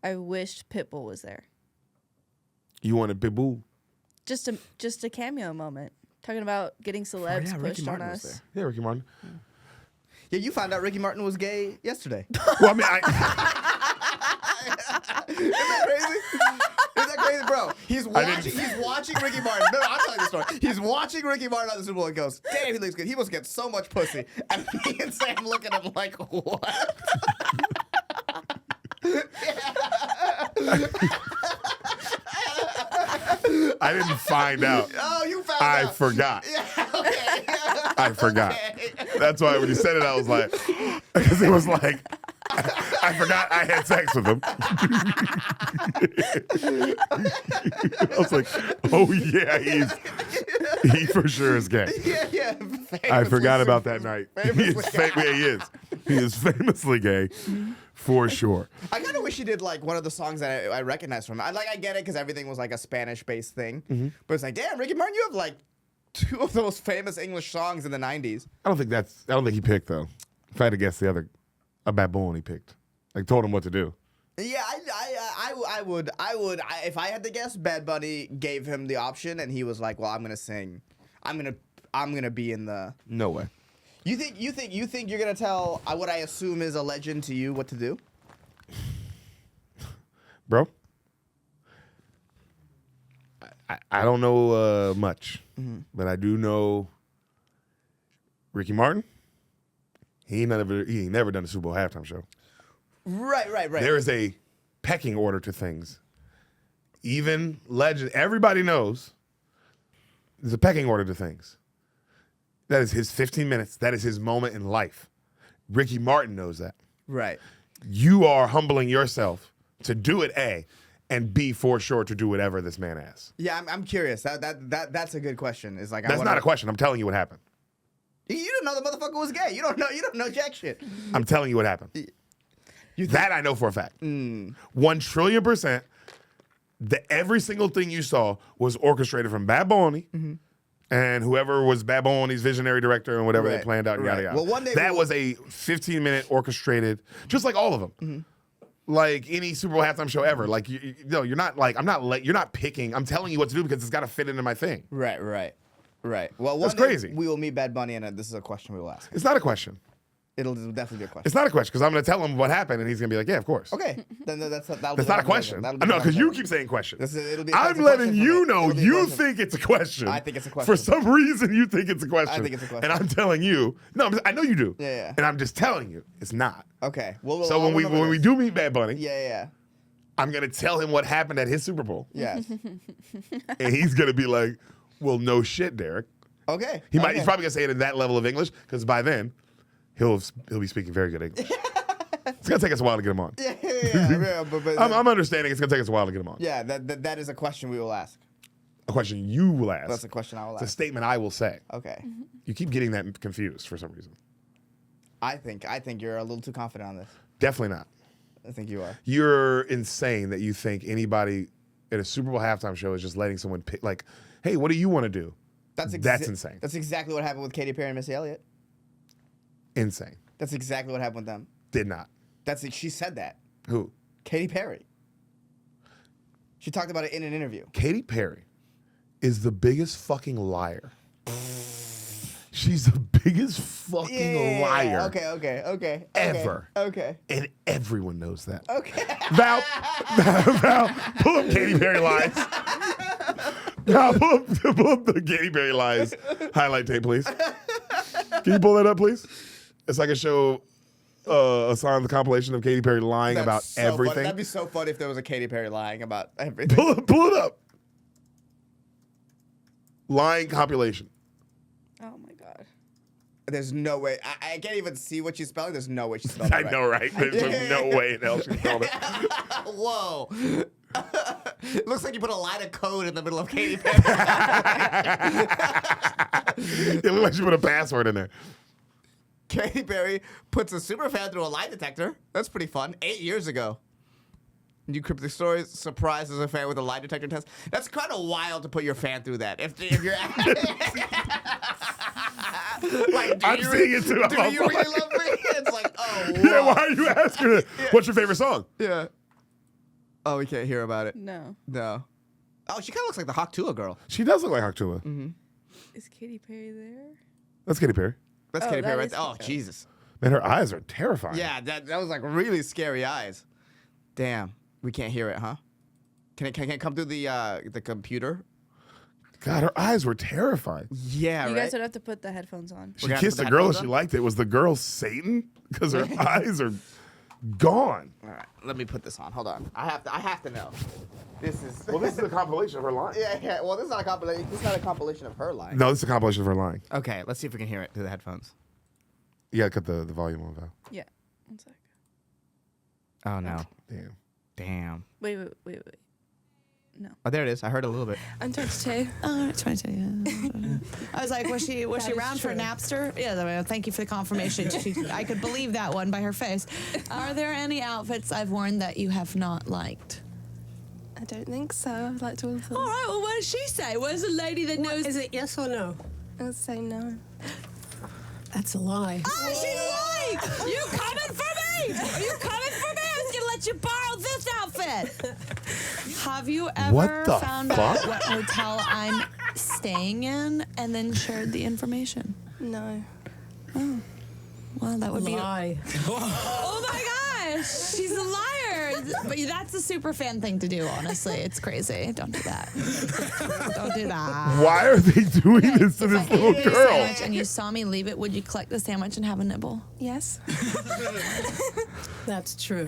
I wished Pitbull was there. You wanted Pitbull? Just a cameo moment, talking about getting celebs pushed on us. Yeah, Ricky Martin. Yeah, you found out Ricky Martin was gay yesterday. Well, I mean, Isn't that crazy? Isn't that crazy, bro? He's watching Ricky Martin. No, I'm telling you the story. He's watching Ricky Martin on the Super Bowl and goes, damn, he looks good. He must get so much pussy. And me and Sam look at him like, what? I didn't find out. Oh, you found out. I forgot. Yeah, okay. I forgot. Okay. That's why when he said it, I was like, because it was like, I forgot I had sex with him. I was like, oh yeah, he for sure is gay. Yeah. I forgot about that night. He Famously is He is famously gay, for sure. I kind of wish he did like one of the songs that I recognize from him. I get it because everything was like a Spanish-based thing. But it's like, damn, Ricky Martin, you have like two of the most famous English songs in the 90s. I don't think he picked though. If I had to guess a baboon he picked. Like told him what to do. Yeah, I would if I had to guess, Bad Bunny gave him the option and he was like, well, I'm gonna sing. I'm gonna be in the. No way. You think you're gonna tell what I assume is a legend to you what to do? Bro, I don't know much, but I do know Ricky Martin. He ain't never done a Super Bowl halftime show. Right. There is a pecking order to things. Even legend, everybody knows there's a pecking order to things. That is his 15 minutes. That is his moment in life. Ricky Martin knows that. Right. You are humbling yourself to do it, A, and B, for sure, to do whatever this man asks. Yeah, I'm curious. That's a good question. It's like That's not a question. I'm telling you what happened. You didn't know the motherfucker was gay. You don't know jack shit. I'm telling you what happened. That I know for a fact. 1,000,000,000,000%. Every single thing you saw was orchestrated from Bad Bunny and whoever was Bad Bunny's visionary director and whatever they planned out, yada, yada. Well, one day that was a 15-minute orchestrated, just like all of them. like any Super Bowl halftime show ever. Like, no, you're not like you're not picking. I'm telling you what to do because it's got to fit into my thing. Right. Well, That's one day crazy. we will meet Bad Bunny, and this is a question we will ask. It's not a question. It'll definitely be a question. It's not a question because I'm going to tell him what happened, and he's going to be like, "Yeah, of course." Okay, then that's That's not a question. No, because you keep saying question. It'll be I'm it's a letting question for you me. know It'll be a you question. think it's a question. I think it's a question. For some reason, you think it's a question. I think it's a question. And I'm telling you, no, I know you do. Yeah. And I'm just telling you, it's not. Okay. Well, So when we do meet Bad Bunny, Yeah. I'm going to tell him what happened at his Super Bowl. Yes. And he's going to be like, well, no shit, Deric. Okay. He's probably going to say it in that level of English because by then, he'll be speaking very good English. It's going to take us a while to get him on. Yeah. But I'm understanding it's going to take us a while to get him on. yeah, that is a question we will ask. A question you will ask. That's a question I will It's a ask. statement I will say. Okay. You keep getting that confused for some reason. I think you're a little too confident on this. Definitely not. I think you are. You're insane that you think anybody at a Super Bowl halftime show is just letting someone pick, like, hey, what do you want to do? That's insane. That's exactly what happened with Katy Perry and Missy Elliott. Insane. That's exactly what happened with them. Did not. She said that. Who? Katy Perry. She talked about it in an interview. Katy Perry is the biggest fucking liar. She's the biggest fucking liar. Okay. Ever. Okay. And everyone knows that. Okay. Val, pull up Katy Perry lies. Val, pull up the Katy Perry lies highlight tape, please. Can you pull that up, please? It's like a show, Ehsan, the compilation of Katy Perry lying about so everything. Funny. That'd be so funny if there was a Katy Perry lying about everything. Pull it up. Lying compilation. Oh my god. There's no way. I can't even see what she's spelling. There's no way she's spelling I it right. know, right? There's no way in hell she spelled it. Whoa. Looks like you put a line of code in the middle of Katy Perry. It looks like she put a password in there. Katy Perry puts a super fan through a lie detector. That's pretty fun. 8 years ago. New cryptic stories surprises a fan with a lie detector test. That's kind of wild to put your fan through that. If you're like, I'm seeing it too. Do you really love me? It's like, oh, whoa. Yeah, why are you asking her? What's your favorite song? Yeah. Oh, we can't hear about it. No. No. Oh, she kind of looks like the Haktula girl. She does look like Haktula. Is Katy Perry there? That's Katy Perry. That's Oh, Katy Perry that right is there. Oh, Katy Perry. Jesus. Man, her eyes are terrifying. Yeah, that was like really scary eyes. Damn. We can't hear it, huh? Can it come through the computer? God, her eyes were terrifying. Yeah, You right. guys would have to put the headphones on. She We're gonna have to kissed put the the girl and headphones she on? liked it. Was the girl Satan? Because her eyes are gone. All right, let me put this on. Hold on. I have to know. This is Well, this is a compilation of her lying. yeah. Well, this is not a compilation. This is not a compilation of her lying. No, this is a compilation of her lying. Okay, let's see if we can hear it through the headphones. You gotta cut the volume on, Val. Yeah. 1 sec. Oh no. Damn. Wait. No. Oh, there it is. I heard a little bit. I'm 22. Oh, 22, yeah. I was like, was she That is around for true. Napster? Yeah, I mean, thank you for the confirmation. I could believe that one by her face. Are there any outfits I've worn that you have not liked? I don't think so. I'd like to all of them. All right, well, what does she say? Where's the lady that knows? Is it yes or no? I'll say no. That's a lie. Oh, she's lying! You coming for me? Are you coming for me? I was gonna let you borrow this outfit. Have you What ever the found fuck? out what hotel I'm staying in and then shared the information? No. Well, that would be. Lie. Oh my gosh, she's a liar. But that's a super fan thing to do, honestly. It's crazy. Don't do that. Don't do that. Why are they doing this to this If I little ate a girl? sandwich and you saw me leave it, would you collect the sandwich and have a nibble? Yes. That's true.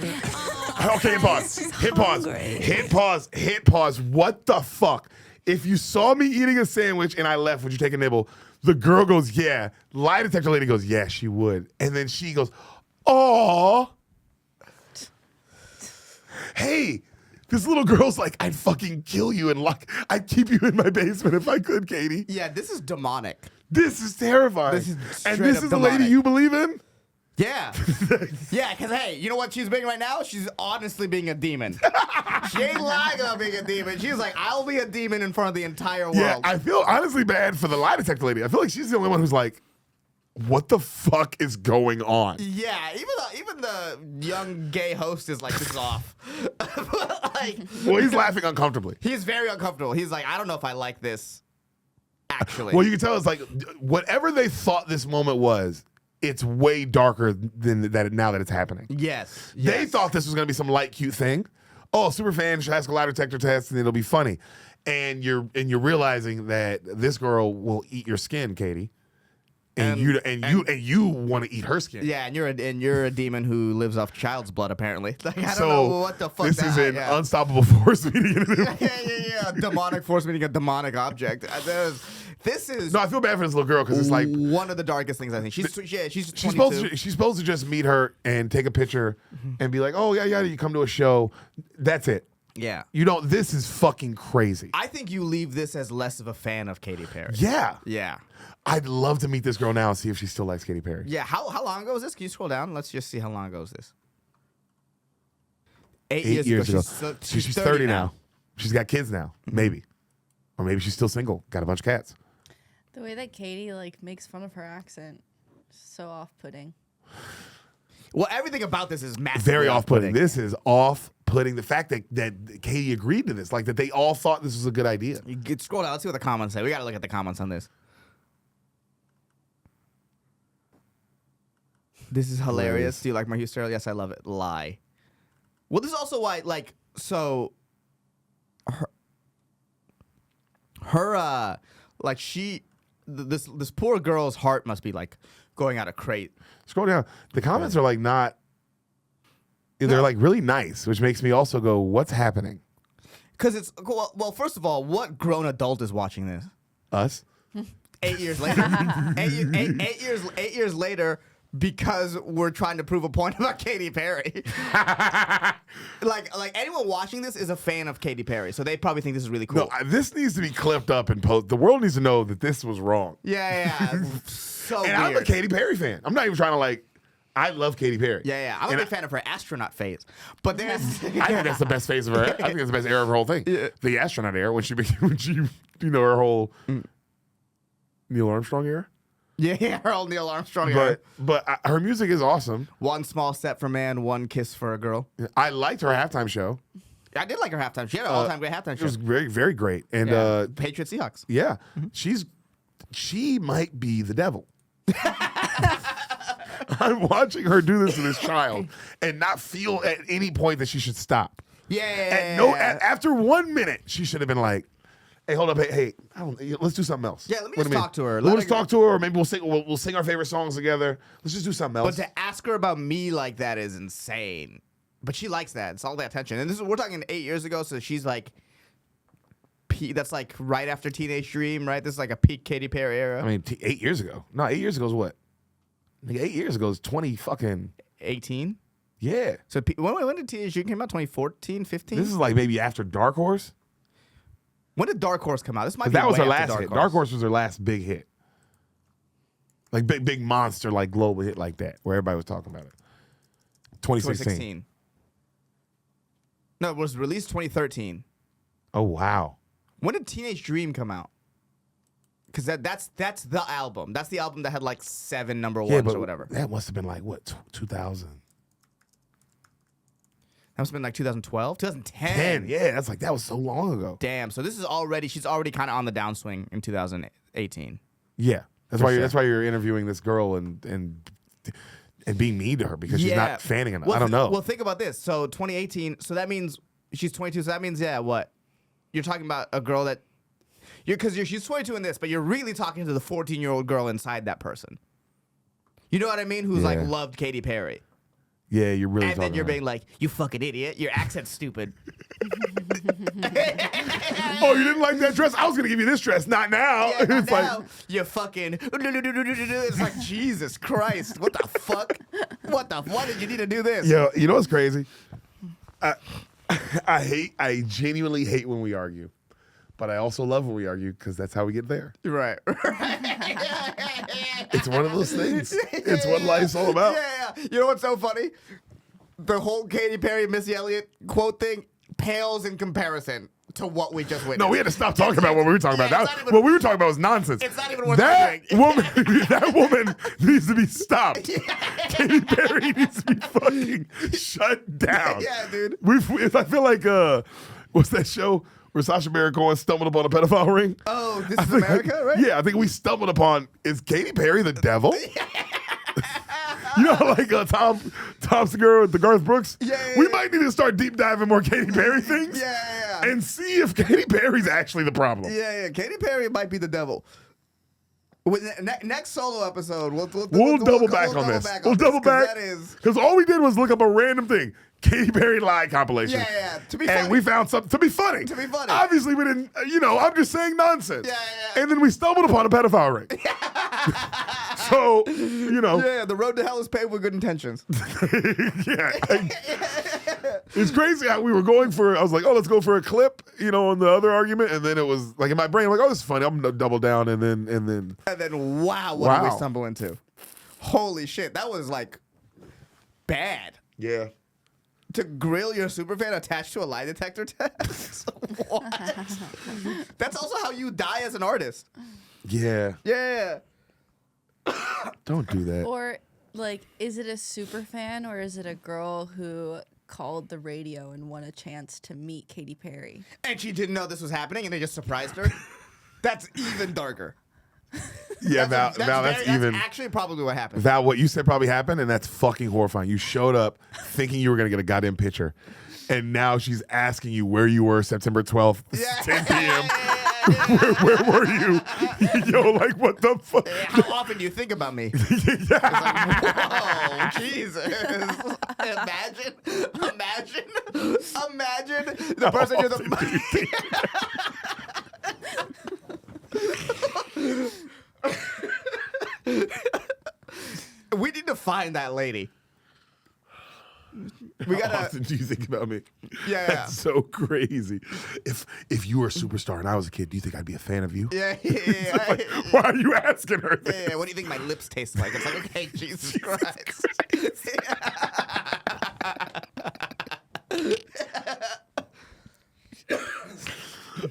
Okay, pause. Hit pause. hungry. Hit pause. Hit pause. What the fuck? If you saw me eating a sandwich and I left, would you take a nibble? The girl goes, yeah. Lie detector lady goes, yeah, she would. And then she goes, aw. Hey, this little girl's like, I'd fucking kill you and I'd keep you in my basement if I could, Katie. Yeah, this is demonic. This is terrifying. This is and straight this up is the lady demonic. you believe in? Yeah. Yeah, because, hey, you know what she's being right now? She's honestly being a demon. She ain't lying about being a demon. She's like, I'll be a demon in front of the entire world. Yeah, I feel honestly bad for the lie detector lady. I feel like she's the only one who's like, what the fuck is going on? Yeah, even the young gay host is like, this is off. Like, Well, he's laughing uncomfortably. he's very uncomfortable. He's like, I don't know if I like this. Actually, Well, you can tell it's like whatever they thought this moment was, it's way darker than that now that it's happening. yes. They thought this was going to be some light, cute thing. Oh, super fan should ask a lie detector test and it'll be funny. And you're realizing that this girl will eat your skin, Katy. And you want to eat her skin. Yeah, and you're a demon who lives off child's blood, apparently. Like, I don't So know what the fuck. this is an unstoppable force meeting. yeah. Demonic force meeting a demonic object. This is No, I feel bad for this little girl because it's like one of the darkest things I think. She's 22. she's supposed to just meet her and take a picture and be like, oh yeah, you come to a show. That's it. Yeah. You don't. This is fucking crazy. I think you leave this as less of a fan of Katy Perry. Yeah. Yeah. I'd love to meet this girl now and see if she still likes Katy Perry. Yeah. How long ago was this? Can you scroll down? Let's just see how long ago was this. 8 8 years ago. ago. She's 30 now. She's got kids now. Maybe. Or maybe she's still single. Got a bunch of cats. The way that Katy like makes fun of her accent, so off-putting. Well, everything about this is massively Very off-putting. This is off-putting. The fact that Katy agreed to this, like that they all thought this was a good idea. You get scroll down. Let's see what the comments say. We got to look at the comments on this. This is hilarious. Do you like my hairstyle? Yes, I love it. Lie. Well, this is also why, like, so her like this poor girl's heart must be like going out of crate. Scroll down. The comments are like not. They're like really nice, which makes me also go, "What's happening?" Because it's well, first of all, what grown adult is watching this? Us. 8 years later. 8 years later, because we're trying to prove a point about Katy Perry. like anyone watching this is a fan of Katy Perry, so they probably think this is really cool. No, this needs to be clipped up and posted. The world needs to know that this was wrong. Yeah. So And weird. I'm a Katy Perry fan. I'm not even trying to like. I love Katy Perry. Yeah. I'm a big fan of her astronaut phase, but there's. I think that's the best phase of her. I think that's the best era of her whole thing. Yeah. The astronaut era when she her whole Neil Armstrong era. Yeah, her old Neil Armstrong. era. But her music is awesome. One small step for man, one kiss for a girl. I liked her halftime show. I did like her halftime. She had an all-time great halftime It show. was very, very great. And Patriots Seahawks. yeah, she might be the devil. I'm watching her do this to this child and not feel at any point that she should stop. After 1 minute, she should have been like, "Hey, hold up, hey, let's do something else." Yeah, let me What just do you mean? talk to her. Let us talk to her, or maybe we'll sing our favorite songs together. Let's just do something else. But to ask her about me like that is insane. But she likes that. It's all the attention. And we're talking 8 years ago, so she's like, that's like right after Teenage Dream, right? This is like a peak Katy Perry era. I mean, 8 years ago. No, 8 years ago is what? Like 8 years ago is 20 fucking 18. yeah. So when did Teenage Dream come out? 2014, 15? This is like maybe after Dark Horse. When did Dark Horse come out? This might be That was way her after last hit. Dark Horse was her last big hit. Like big monster, like global hit like that, where everybody was talking about it. 2016. No, it was released 2013. Oh wow. When did Teenage Dream come out? Because that's the album. That's the album that had like 7 number ones or whatever. That must have been like what 2000. That must have been like 2012, 2010. 10. Yeah, that's like that was so long ago. Damn. So this is she's already kind of on the downswing in 2018. Yeah. That's For why sure. that's why you're interviewing this girl and being mean to her because she's not fanning enough. Well, I don't know. Well, think about this. So 2018. So that means she's 22. So that means what? You're talking about a girl that she's 22 in this, but you're really talking to the 14-year-old girl inside that person. You know what I mean? Who's like loved Katy Perry. Yeah, you're really. And then talking you're about being like, you fucking idiot. Your accent's stupid. Oh, you didn't like that dress? I was gonna give you this dress. Not now. Yeah, It's now like you fucking. It's like Jesus Christ. What the fuck? Why did you need to do this? yo, you know what's crazy? I genuinely hate when we argue, but I also love when we argue because that's how we get there. Right. It's one of those things. It's what life's all about. Yeah. You know what's so funny? The whole Katy Perry, Missy Elliott quote thing pales in comparison. to what we just witnessed. No, we had to stop talking about what we were talking Yeah, about. it's not even- What we were talking about was nonsense. It's not even worth that arguing. woman. That woman needs to be stopped. Katy Perry needs to be fucking shut down. Yeah, dude. I feel like what's that show where Sacha Baron Cohen stumbled upon a pedophile ring? Oh, This Is America, right? Yeah, I think we stumbled upon. Is Katy Perry the devil? You know, like Tom Segura with the Garth Brooks? Yeah. We might need to start deep diving more Katy Perry things. Yeah. And see if Katy Perry's actually the problem. Yeah. Katy Perry might be the devil. Next solo episode, we'll double back on this. We'll double back. Because all we did was look up a random thing. Katy Perry lie compilation. Yeah. To be and funny. we found something to be funny. Obviously, we didn't, I'm just saying nonsense. Yeah. And then we stumbled upon a pedophile ring. So, Yeah, the road to hell is paved with good intentions. It's crazy how we were going for, I was like, oh, let's go for a clip, on the other argument. And then it was like in my brain, I'm like, oh, this is funny. I'm going to double down. And then, Wow, what did we stumble into? Holy shit, that was like bad. Yeah. To grill your superfan attached to a lie detector test? What? That's also how you die as an artist. Yeah. Yeah. Don't do that. Or like, is it a super fan or is it a girl who called the radio and won a chance to meet Katy Perry? And she didn't know this was happening and they just surprised her? That's even darker. Yeah, Val, that's even. That's actually probably what happened. Val, what you said probably happened, and that's fucking horrifying. You showed up thinking you were going to get a goddamn picture, and now she's asking you where you were September 12th, 10 p.m. Where were you? Yo, like, what the fuck? How often do you think about me? It's like, whoa, Jesus. Imagine the person you're We need to find that lady. We gotta. How often do you think about me? Yeah. That's so crazy. If you were a superstar and I was a kid, do you think I'd be a fan of you? Yeah. Like, why are you asking her this? Yeah. What do you think my lips taste like? It's like, okay, Jesus Christ.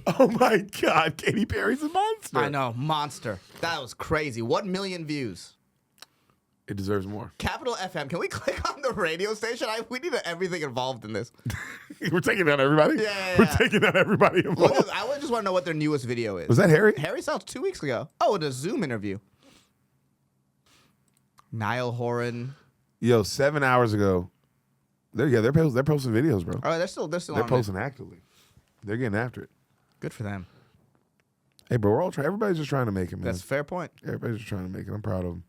Oh my God, Katy Perry's a monster. I know, monster. That was crazy. 1 million views. It deserves more. Capital FM. Can we click on the radio station? We need everything involved in this. We're taking down everybody? Yeah. We're taking down everybody involved. I just want to know what their newest video is. Was that Harry? Harry Styles 2 weeks ago. Oh, a Zoom interview. Niall Horan. Yo, 7 hours ago. They're posting videos, bro. Oh, they're still They're on posting actively. They're getting after it. Good for them. Hey, bro, we're all trying. Everybody's just trying to make it, man. That's a fair point. Everybody's just trying to make it. I'm proud of them.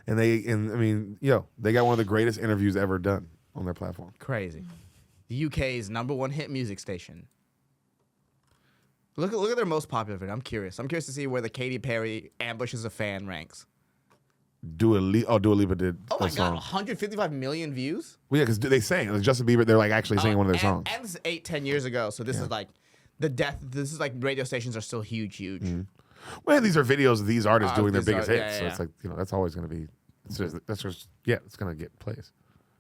And they got one of the greatest interviews ever done on their platform. Crazy. The UK's ¡1 hit music station. Look at their most popular video. I'm curious to see where the Katy Perry ambushes a fan ranks. Dua Lipa did Oh my a song. God, 155 million views? Well, yeah, because they sang. Like Justin Bieber, they're like actually singing one of their songs. And this is 8-10 years ago, so this is like this is like radio stations are still huge. Mm-hmm. Well, these are videos of these artists doing their biggest hits. yeah, So it's like, that's always going to be, it's going to get plays.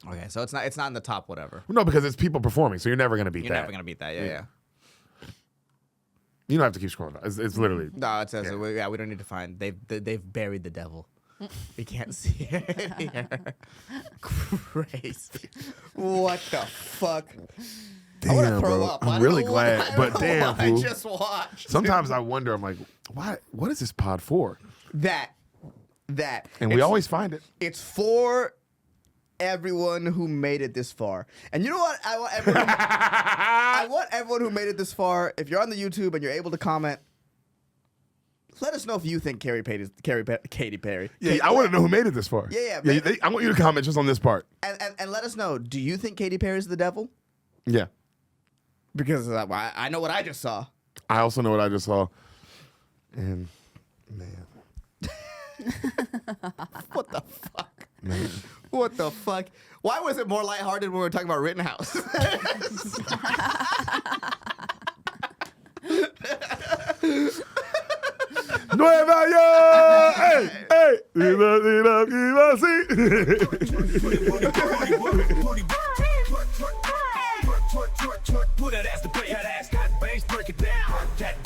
Okay, so it's not in the top whatever. No, because it's people performing, so you're never going to beat You're that. never gonna beat that. Yeah. You don't have to keep scrolling down. It's literally. No, it says we don't need to find. They've buried the devil. We can't see it here. Crazy. What the fuck? I want to Damn, throw bro. up. I'm really glad, but damn, I fool. just watched. Sometimes I wonder. I'm like, what is this pod for? That. And we always find it. It's for everyone who made it this far. And you know what? I want everyone who made it this far. If you're on the YouTube and you're able to comment, let us know if you think Katy Perry. Yeah, I want to know who made it this far. Yeah. I want you to comment just on this part. And let us know. Do you think Katy Perry is the devil? Yeah. Because I know what I just saw. I also know what I just saw. And man. What the fuck? Man. What the fuck? Why was it more lighthearted when we were talking about Rittenhouse? Nueva York! Hey! Viva, viva, viva, sí! Put that ass to play, that ass got bass, break it down. That